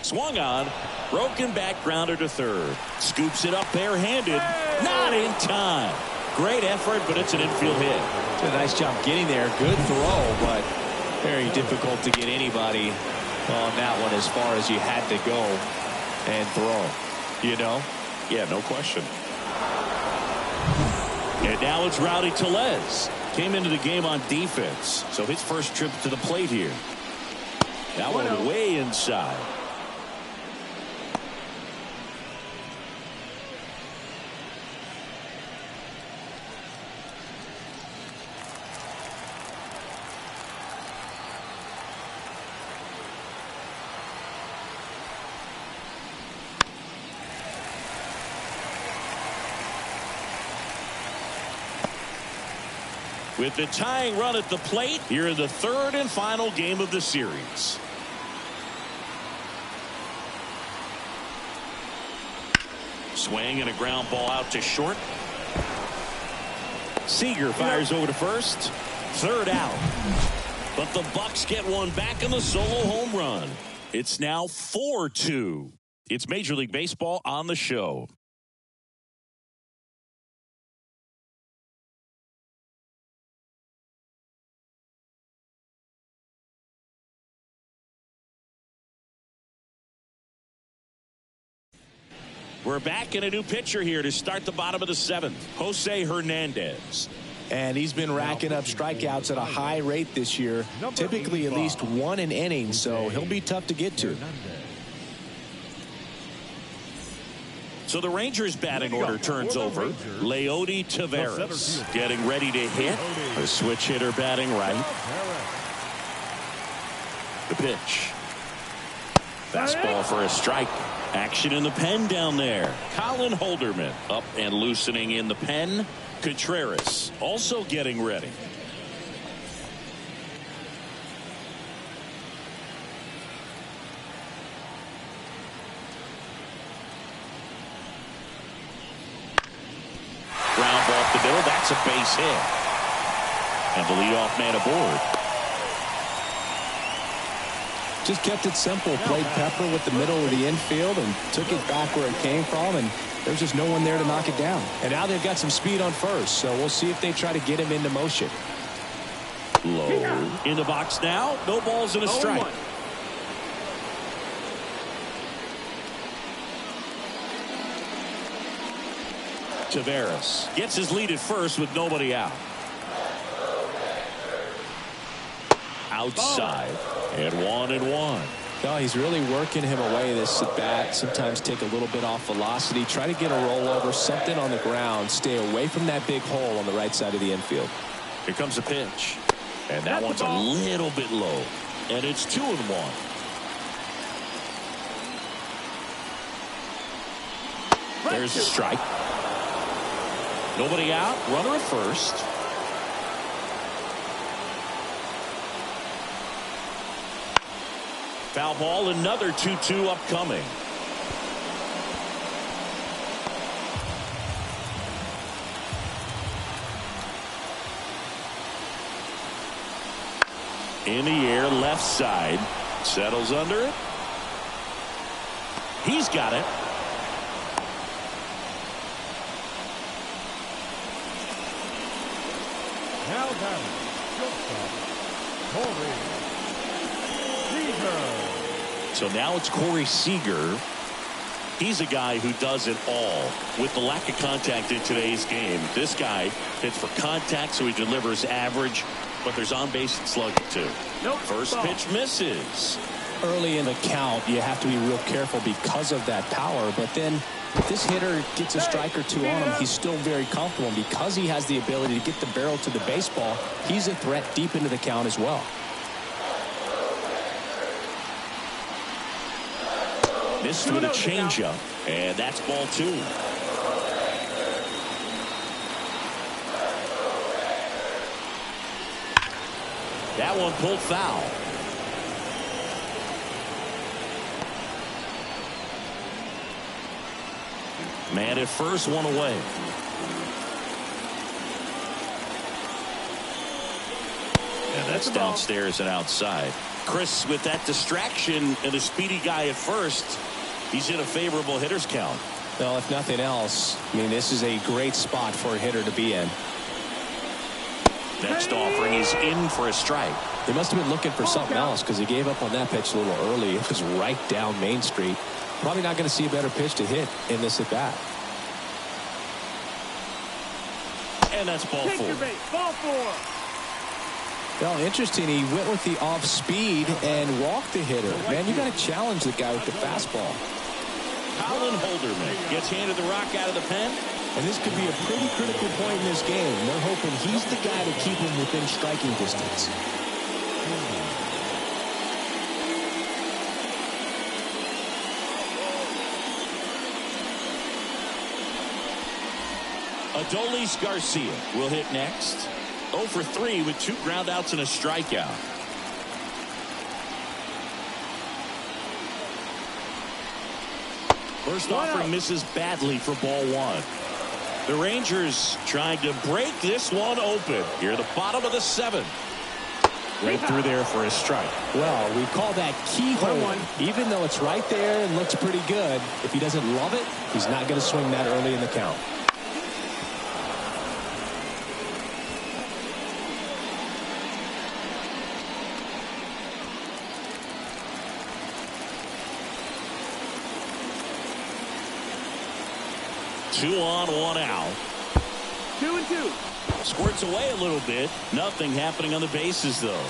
Swung on. Broken back grounder to third. Scoops it up barehanded. Not in time. Great effort, but it's an infield hit. Did a nice job getting there. Good throw, but very difficult to get anybody on that one as far as you had to go and throw. You know? Yeah, no question. And now it's Rowdy Tellez. Came into the game on defense, so his first trip to the plate here. That one way inside. With the tying run at the plate, here in the third and final game of the series. Swing and a ground ball out to short. Seager fires over to first. Third out. But the Bucks get one back in the solo home run. It's now 4-2. It's Major League Baseball on the show. We're back in a new pitcher here to start the bottom of the seventh. Jose Hernandez. And he's been racking up strikeouts at a high rate this year. Typically at least one an inning, so he'll be tough to get to. So the Rangers batting order turns over. Leody Taveras getting ready to hit. A switch hitter batting right. The pitch. Fastball for a strike. Action in the pen down there. Colin Holderman up and loosening in the pen. Contreras also getting ready. Ground ball up the middle. That's a base hit. And the leadoff man aboard. Just kept it simple. Played Pepper with the middle of the infield and took it back where it came from, and there's just no one there to knock it down. And now they've got some speed on first, so we'll see if they try to get him into motion. Low in the box now. No balls and a strike. Taveras gets his lead at first with nobody out. Outside. And 1-1. No, he's really working him away this at bat. Sometimes take a little bit off velocity. Try to get a rollover, something on the ground. Stay away from that big hole on the right side of the infield. Here comes the pitch. And that one's a little bit low. And it's 2-1. There's a strike. Nobody out. Runner at first. Foul ball, another 2-2 upcoming. In the air, left side. Settles under it. He's got it. Now batting, shortstop, Corey Seager. So now it's Corey Seager. He's a guy who does it all. With the lack of contact in today's game, this guy hits for contact, so he delivers average, but there's on base and slugging too. First pitch misses. Early in the count, you have to be real careful because of that power, but then if this hitter gets a strike or two on him, he's still very comfortable. And because he has the ability to get the barrel to the baseball, he's a threat deep into the count as well. Missed with a changeup, and that's ball 2. That one pulled foul. Man at first, one away. And that's downstairs and outside. Chris, with that distraction and a speedy guy at first, he's in a favorable hitter's count. Well, if nothing else, I mean, this is a great spot for a hitter to be in. Next offering is in for a strike. He must have been looking for something else because he gave up on that pitch a little early. It was right down Main Street. Probably not going to see a better pitch to hit in this at bat. And that's ball Take four. your bait. Ball four. Well, interesting. He went with the off speed and walked the hitter. Man, you got to challenge the guy with the fastball. Colin Holderman gets handed the rock out of the pen. And this could be a pretty critical point in this game. They're hoping he's the guy to keep him within striking distance. Adolis Garcia will hit next. 0 for 3 with 2 groundouts and a strikeout. First offering misses badly for ball 1. The Rangers trying to break this one open here at the bottom of the 7th. Right through there for a strike. Well, we call that keyhole. Even though it's right there and looks pretty good, if he doesn't love it, he's not going to swing that early in the count. Two on, 1 out. 2-2. Squirts away a little bit. Nothing happening on the bases, though.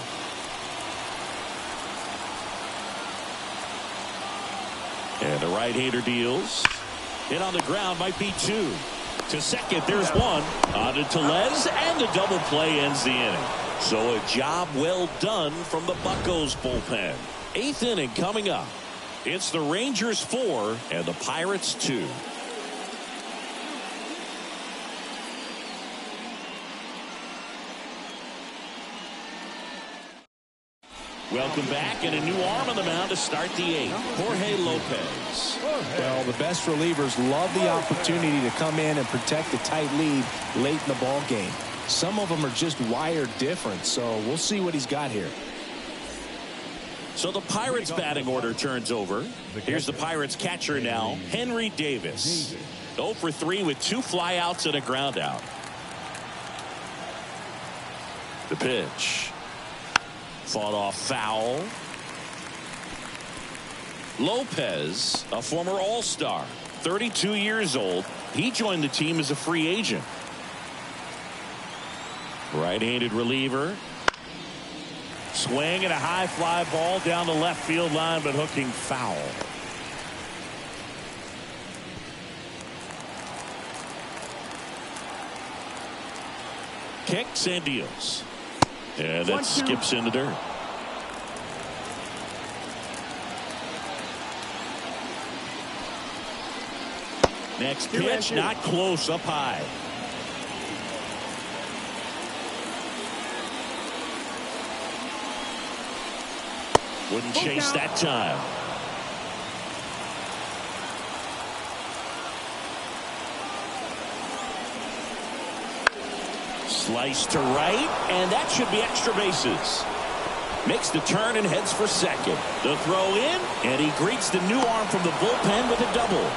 And the right-hander deals. Hit on the ground might be 2. To second, there's 1. On to Tellez, and the double play ends the inning. So a job well done from the Buccos bullpen. 8th inning coming up. It's the Rangers 4 and the Pirates 2. Welcome back, and a new arm on the mound to start the 8th. Jorge Lopez. Well, the best relievers love the opportunity to come in and protect a tight lead late in the ball game. Some of them are just wired different, so we'll see what he's got here. So the Pirates batting order turns over. Here's the Pirates catcher now, Henry Davis. 0 for 3 with 2 flyouts and a ground out. The pitch. Fought off foul. Lopez, a former All-Star, 32 years old. He joined the team as a free agent. Right-handed reliever. Swing and a high fly ball down the left field line, but hooking foul. Kicks and deals. And that skips into dirt. Next pitch, not close, up high. Wouldn't chase that time. Slice to right, and that should be extra bases. Makes the turn and heads for second. The throw in, and he greets the new arm from the bullpen with a double.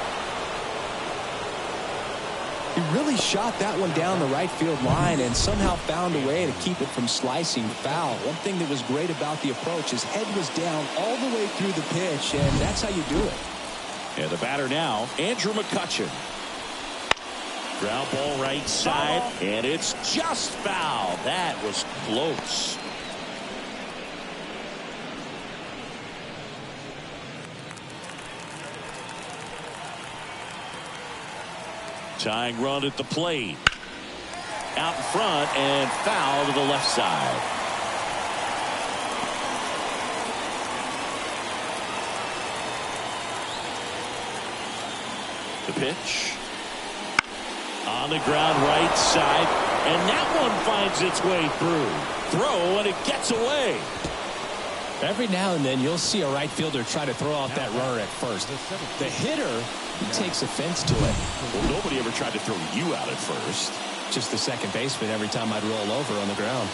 He really shot that one down the right field line and somehow found a way to keep it from slicing foul. One thing that was great about the approach, his head was down all the way through the pitch, and that's how you do it. And the batter now, Andrew McCutchen. Ground ball right side, and it's just foul. That was close. Tying run at the plate. Out in front and foul to the left side. The pitch. On the ground right side, and that one finds its way through. Throw, and it gets away. Every now and then you'll see a right fielder try to throw out that runner at first. The hitter, he takes offense to it. Well, nobody ever tried to throw you out at first. Just the second baseman every time I'd roll over on the ground.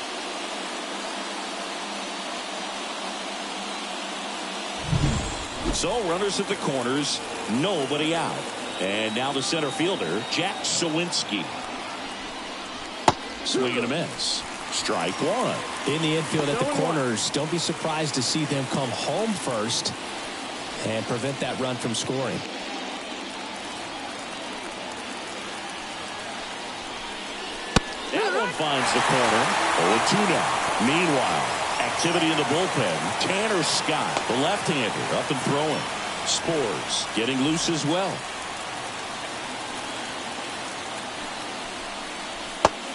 So runners at the corners, nobody out. And now the center fielder, Jack Sawinski. Swing and a miss. Strike one. In the infield at the corners, don't be surprised to see them come home first and prevent that run from scoring. That one finds the corner. 0-2 now. Meanwhile, activity in the bullpen. Tanner Scott, the left-hander, up and throwing. Spores getting loose as well.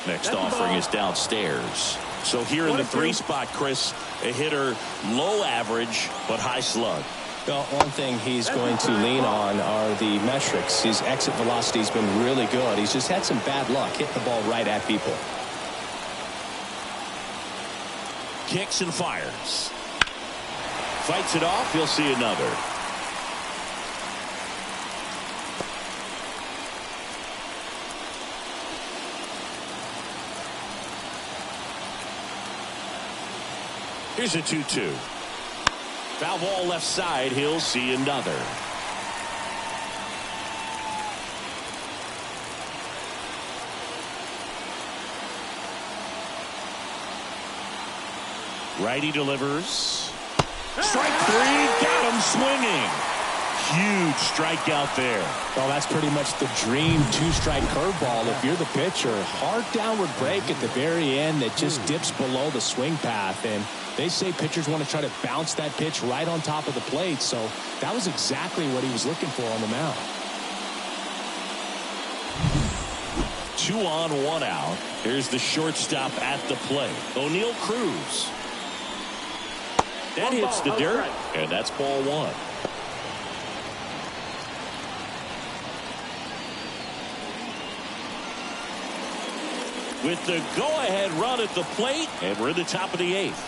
Next offering is downstairs. So here in the 3 spot, Chris, a hitter low average but high slug. Well, one thing he's going to lean on are the metrics. His exit velocity has been really good. He's just had some bad luck hitting the ball right at people. Kicks and fires. Fights it off. He'll see another. Here's a 2-2. Foul ball left side. He'll see another. Righty delivers. Strike 3. Got him swinging. Huge strikeout there. Well, that's pretty much the dream 2-strike curveball if you're the pitcher. Hard downward break at the very end that just dips below the swing path. And they say pitchers want to try to bounce that pitch right on top of the plate. So that was exactly what he was looking for on the mound. 2 on, 1 out. Here's the shortstop at the plate. O'Neal Cruz. That hits the dirt, and that's ball 1. With the go-ahead run at the plate, and we're in the top of the 8th.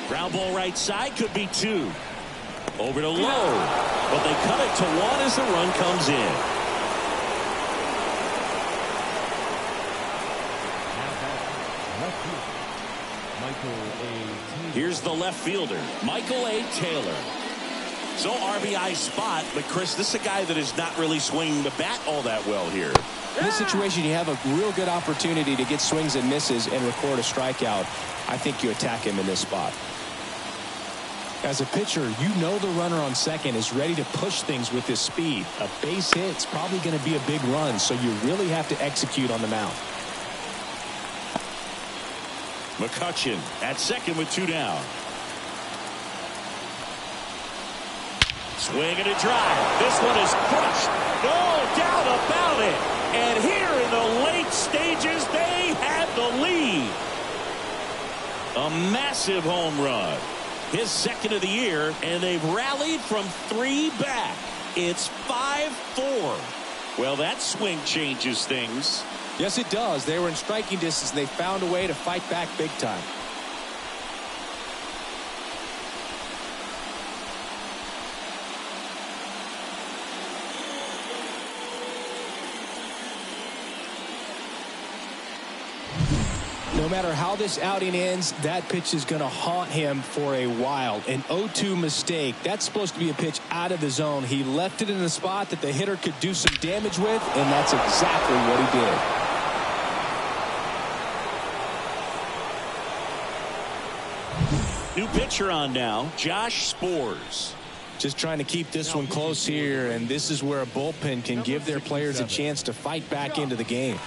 Ground ball right side, could be 2. Over to low, but they cut it to 1 as the run comes in. Here's the left fielder, Michael A. Taylor. So RBI spot, but Chris, this is a guy that is not really swinging the bat all that well here. In this situation, you have a real good opportunity to get swings and misses and record a strikeout. I think you attack him in this spot. As a pitcher, you know the runner on second is ready to push things with his speed. A base hit's probably going to be a big run, so you really have to execute on the mound. McCutchen at second with 2 down. Swing and a drive. This one is crushed. No doubt about it. And here in the late stages, they had the lead. A massive home run. His second of the year, and they've rallied from 3 back. It's 5-4. Well, that swing changes things. Yes, it does. They were in striking distance, and they found a way to fight back big time. No matter how this outing ends, that pitch is going to haunt him for a while. An 0-2 mistake. That's supposed to be a pitch out of the zone. He left it in a spot that the hitter could do some damage with, and that's exactly what he did. New pitcher on now, Josh Spores. Just trying to keep this one close here, and this is where a bullpen can give their players a chance to fight back into the game.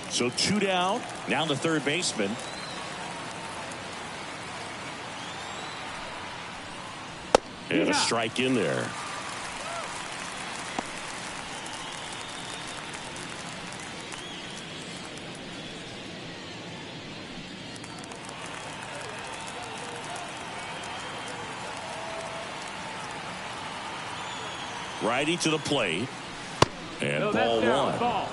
So 2 down. Now the third baseman. And a strike in there. Righty to the plate. And ball 1. Ball.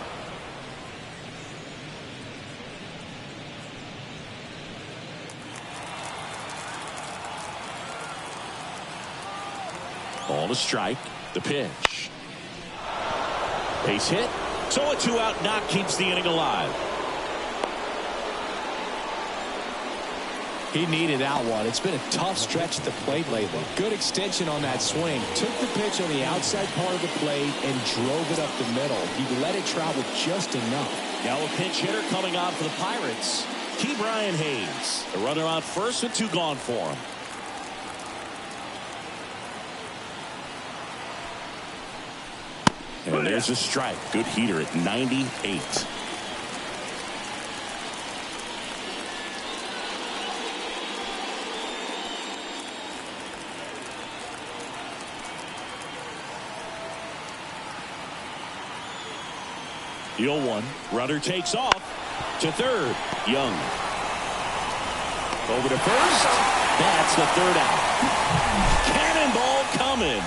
Ball to strike. The pitch. Base hit. So a 2-out knock keeps the inning alive. He needed that one. It's been a tough stretch at the plate lately. Good extension on that swing. Took the pitch on the outside part of the plate and drove it up the middle. He let it travel just enough. Now a pinch hitter coming on for the Pirates. Brian Hayes. The runner on first with 2 gone for him. And there's a strike. Good heater at 98. The 0-1. Runner takes off to third. Young. Over to first. That's the third out. Cannonball coming.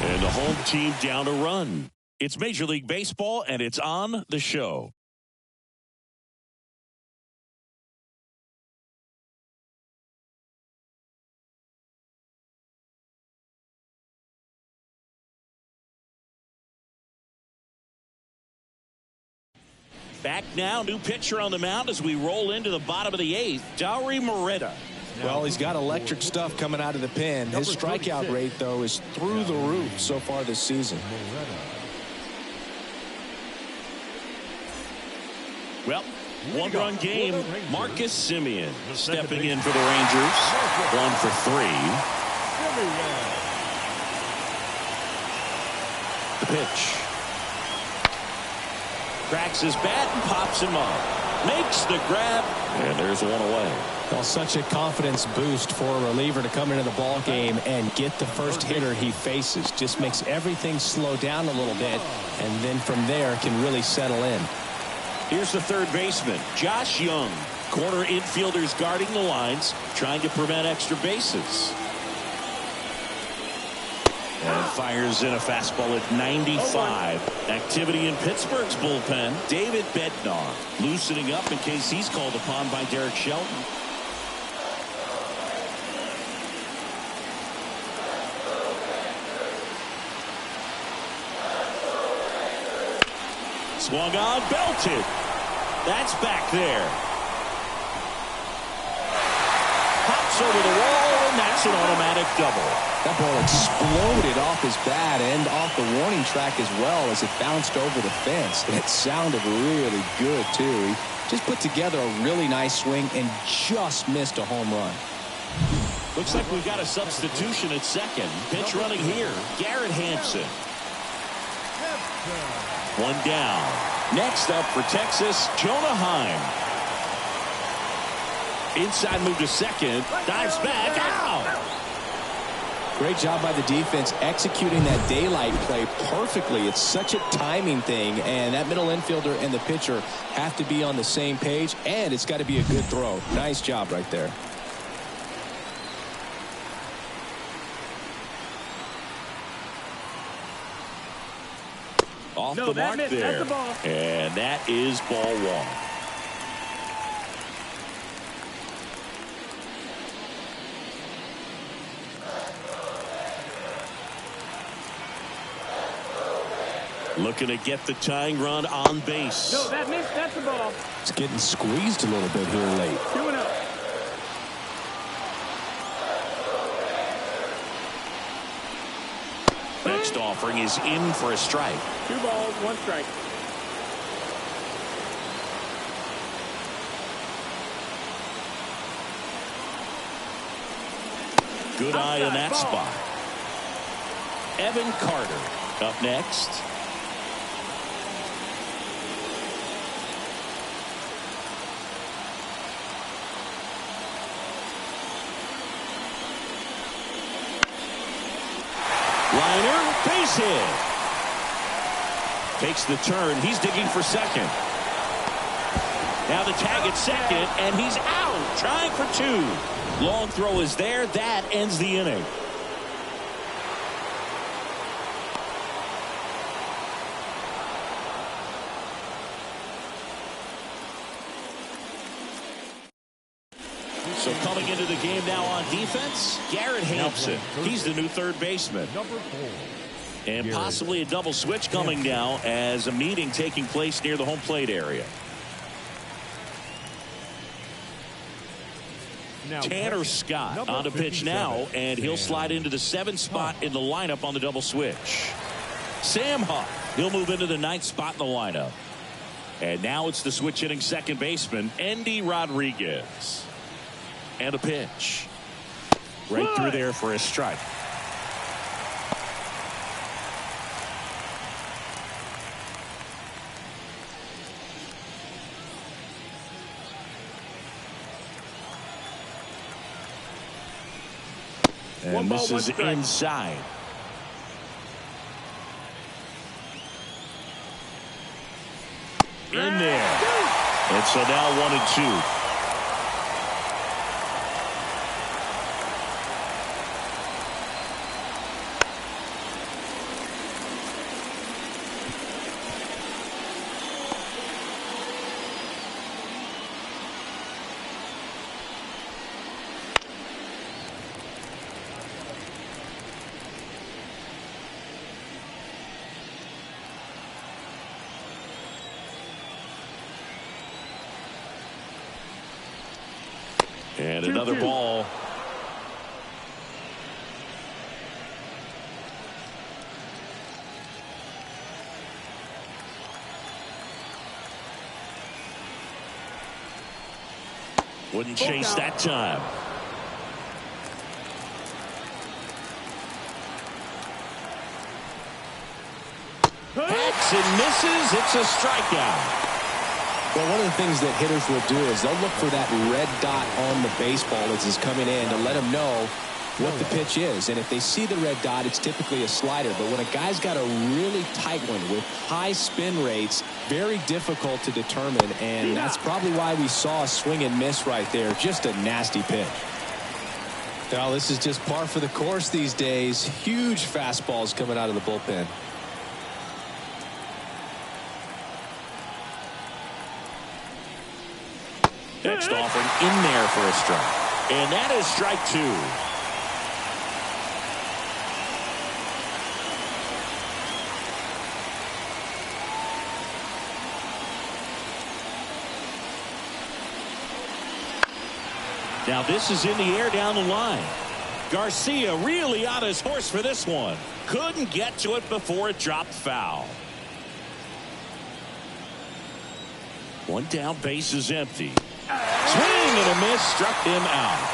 And the home team down a run. It's Major League Baseball, and it's on the show. Back now, new pitcher on the mound as we roll into the bottom of the 8th. Dauri Moreta. Well, he's got electric stuff coming out of the pen. His strikeout rate, though, is through the roof so far this season. Well, 1-run game. Marcus Semien stepping in for the Rangers. 1 for 3. The pitch. Cracks his bat and pops him up. Makes the grab, and there's one away. Well, such a confidence boost for a reliever to come into the ball game and get the first hitter he faces. Just makes everything slow down a little bit, and then from there can really settle in. Here's the third baseman, Josh Young. Corner infielders guarding the lines, trying to prevent extra bases. And fires in a fastball at 95. Activity in Pittsburgh's bullpen. David Bednar loosening up in case he's called upon by Derek Shelton. Swung on, belted. That's back there. Pops over the wall, and that's an automatic double. That ball exploded off his bat and off the warning track as well as it bounced over the fence. And it sounded really good, too. He just put together a really nice swing and just missed a home run. Looks like we've got a substitution at second. Pitch running here, Garrett Hampson. 1 down. Next up for Texas, Jonah Heim. Inside move to second. Dives back. Out. Great job by the defense executing that daylight play perfectly. It's such a timing thing, and that middle infielder and the pitcher have to be on the same page, and it's got to be a good throw. Nice job right there. Off the mark there. And that is ball 1. Looking to get the tying run on base. No, that missed. That's the ball. It's getting squeezed a little bit here late. 2-0. Next offering is in for a strike. 2 balls, 1 strike. Good eye in that spot. Evan Carter up next. Liner, base hit. Takes the turn. He's digging for second. Now the tag at second, and he's out. Trying for 2. Long throw is there. That ends the inning. So coming into the game now on defense, Garrett Hampson. He's the new third baseman. Number 4. And possibly a double switch coming now as a meeting taking place near the home plate area. Now Tanner Scott number on the pitch 57, now, and he'll slide into the 7th spot in the lineup on the double switch. Sam Huff, he'll move into the 9th spot in the lineup. And now it's the switch hitting second baseman, Endy Rodriguez. And a pitch. Right through there for a strike. And this is inside. In there. And so now 1-2. And another ball. Wouldn't chase that time. Hacks and misses. It's a strikeout. Well, one of the things that hitters will do is they'll look for that red dot on the baseball as it's coming in to let them know what the pitch is. And if they see the red dot, it's typically a slider. But when a guy's got a really tight one with high spin rates, very difficult to determine. And that's probably why we saw a swing and miss right there. Just a nasty pitch. Well, this is just par for the course these days. Huge fastballs coming out of the bullpen. Next offering in there for a strike. And that is strike 2. Now this is in the air down the line. Garcia really on his horse for this one. Couldn't get to it before it dropped foul. One down, base is empty. Swing and a miss, struck him out.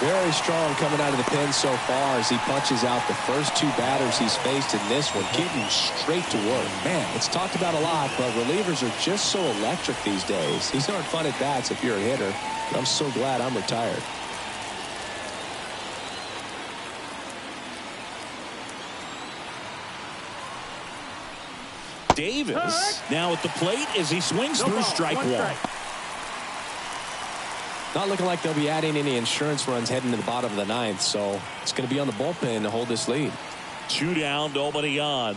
Very strong coming out of the pen so far as he punches out the first 2 batters he's faced in this one, getting straight to work. Man, it's talked about a lot, but relievers are just so electric these days. These aren't fun at bats if you're a hitter. But I'm so glad I'm retired. Davis now at the plate as he swings through strike 1. Not looking like they'll be adding any insurance runs heading to the bottom of the 9th, so it's going to be on the bullpen to hold this lead. 2 down, nobody on.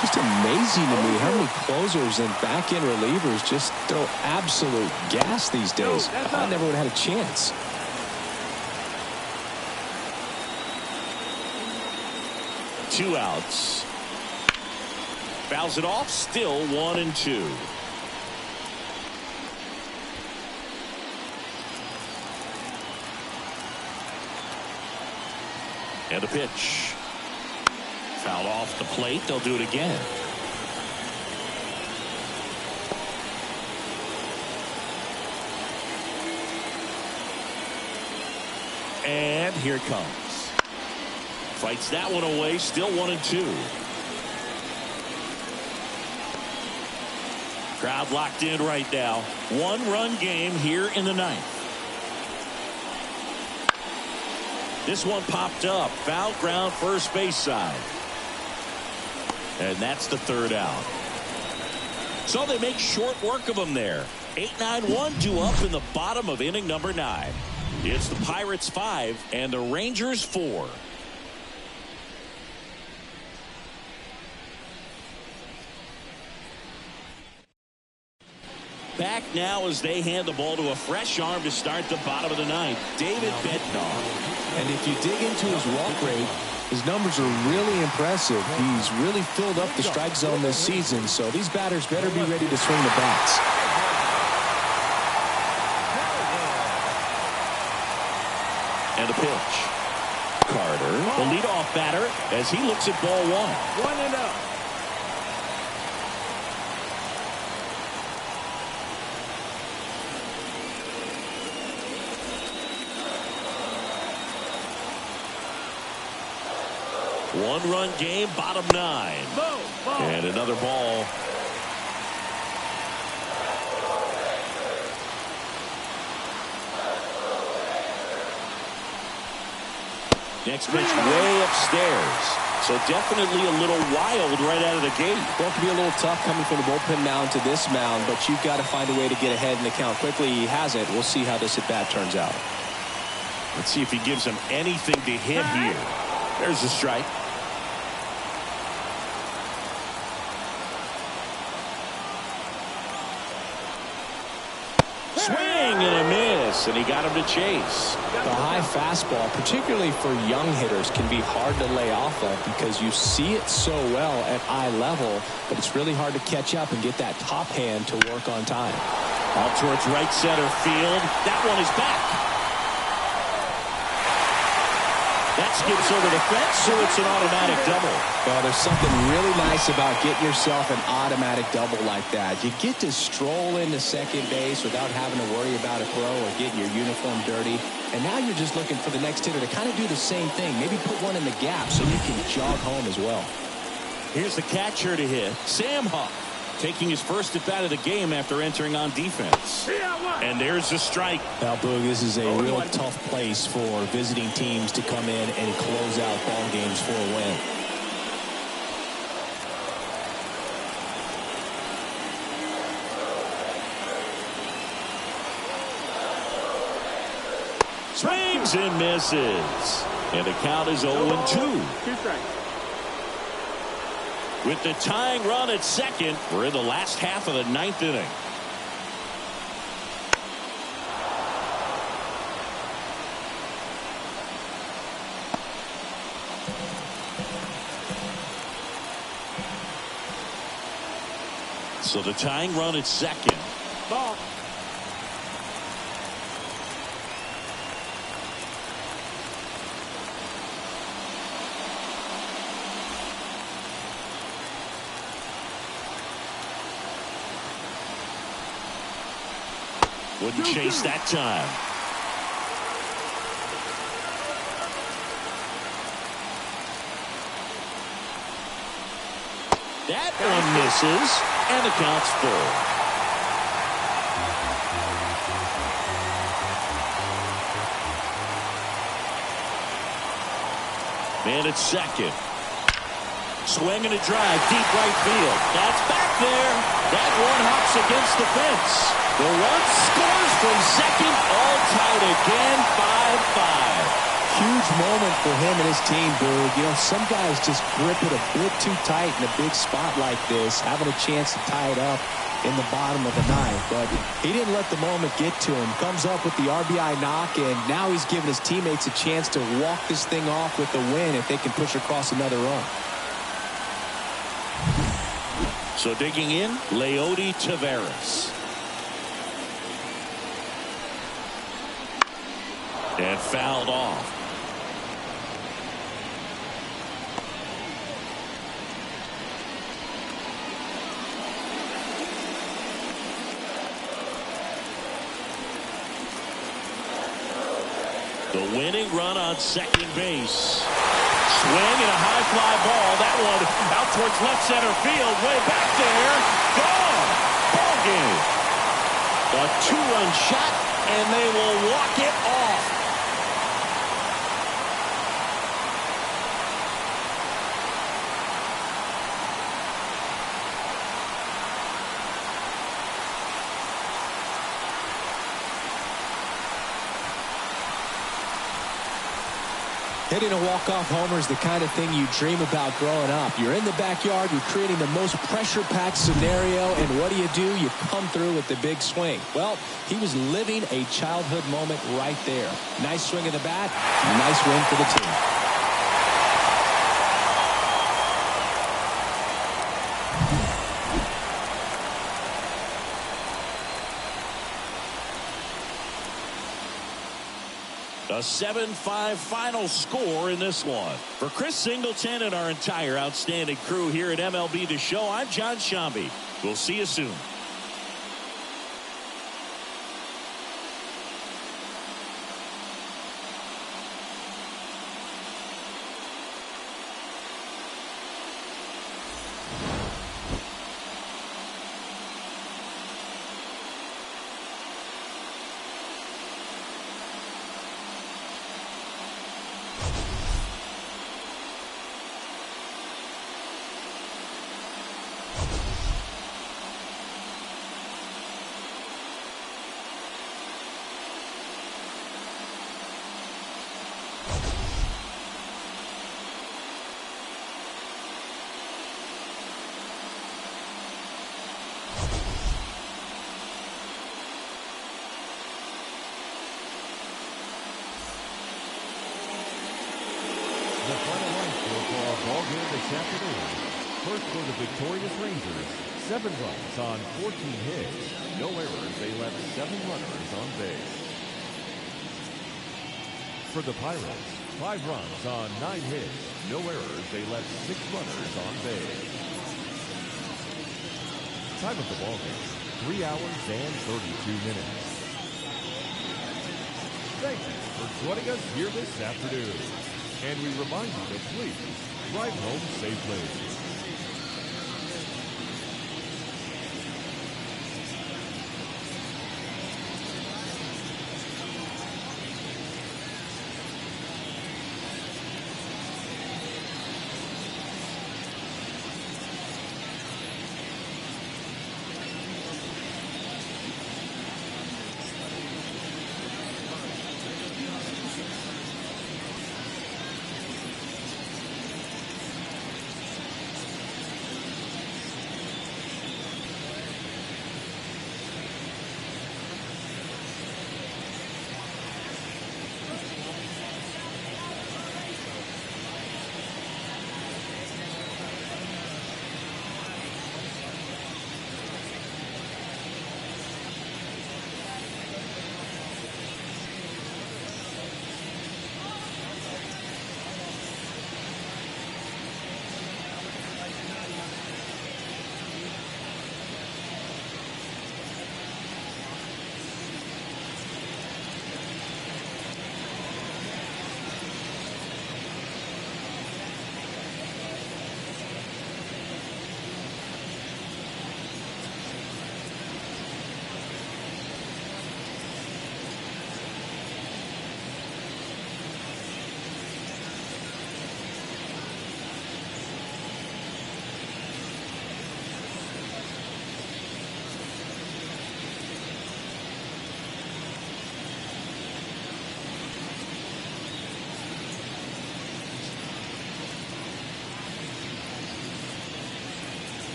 Just amazing to me how many closers and back-end relievers just throw absolute gas these days. I never would have had a chance. Two outs. Fouls it off, still 1-2. And a pitch. Fouled off the plate. They'll do it again. And here it comes. Fights that one away. Still 1-2. Crowd locked in right now. 1-run game here in the 9th. This one popped up. Foul ground first base side. And that's the 3rd out. So they make short work of them there. 8-9-1, 2 up in the bottom of inning number 9. It's the Pirates 5 and the Rangers 4. Back now as they hand the ball to a fresh arm to start the bottom of the 9th. David Bednar. And if you dig into his walk rate, his numbers are really impressive. He's really filled up the strike zone this season, so these batters better be ready to swing the bats. And the pitch. Carter, the leadoff batter, as he looks at ball one. 1-0. One-run game, bottom 9. Ball. And another ball. Next pitch way upstairs. So definitely a little wild right out of the gate. Well, it could be a little tough coming from the bullpen mound to this mound, but you've got to find a way to get ahead in the count quickly. He hasn't. We'll see how this at-bat turns out. Let's see if he gives him anything to hit here. There's a strike. Swing and a miss, and he got him to chase. The high fastball, particularly for young hitters, can be hard to lay off of because you see it so well at eye level, but it's really hard to catch up and get that top hand to work on time. Out towards right center field. That one is back. That skips over the fence, so it's an automatic double. Well, there's something really nice about getting yourself an automatic double like that. You get to stroll into second base without having to worry about a throw or getting your uniform dirty. And now you're just looking for the next hitter to kind of do the same thing. Maybe put one in the gap so you can jog home as well. Here's the catcher to hit, Sam Huff, taking his first at bat of the game after entering on defense. And there's a strike. Now, Boog, this is a real tough place for visiting teams to come in and close out ball games for a win. Swings and misses. And the count is 0-2. 2 strikes. With the tying run at second, we're in the last half of the 9th inning. So the tying run at second. Ball. Wouldn't chase that time. That one misses, and the count's full. Man at second. Swing and a drive, deep right field. That's back there. That one hops against the fence. The run scores from second, all tied again, 5-5. Huge moment for him and his team, Boog. You know, some guys just grip it a bit too tight in a big spot like this, having a chance to tie it up in the bottom of the 9th. But he didn't let the moment get to him. Comes up with the RBI knock, and now he's giving his teammates a chance to walk this thing off with the win if they can push across another run. So digging in, Leody Taveras. And fouled off. The winning run on second base. Swing and a high fly ball. That one out towards left center field. Way back there. Gone. Ball game. A 2-run shot, and they will walk it off. Hitting a walk-off homer is the kind of thing you dream about growing up. You're in the backyard, you're creating the most pressure-packed scenario, and what do? You come through with the big swing. Well, he was living a childhood moment right there. Nice swing of the bat, nice win for the team. A 7-5 final score in this one. For Chris Singleton and our entire outstanding crew here at MLB The Show, I'm John Shambi. We'll see you soon. The final line score for our ball game this afternoon. First for the victorious Rangers, 7 runs on 14 hits. No errors, they left 7 runners on base. For the Pirates, 5 runs on 9 hits. No errors, they left 6 runners on base. Time of the ball game, 3 hours and 32 minutes. Thank you for joining us here this afternoon. And we remind you to please drive home safely.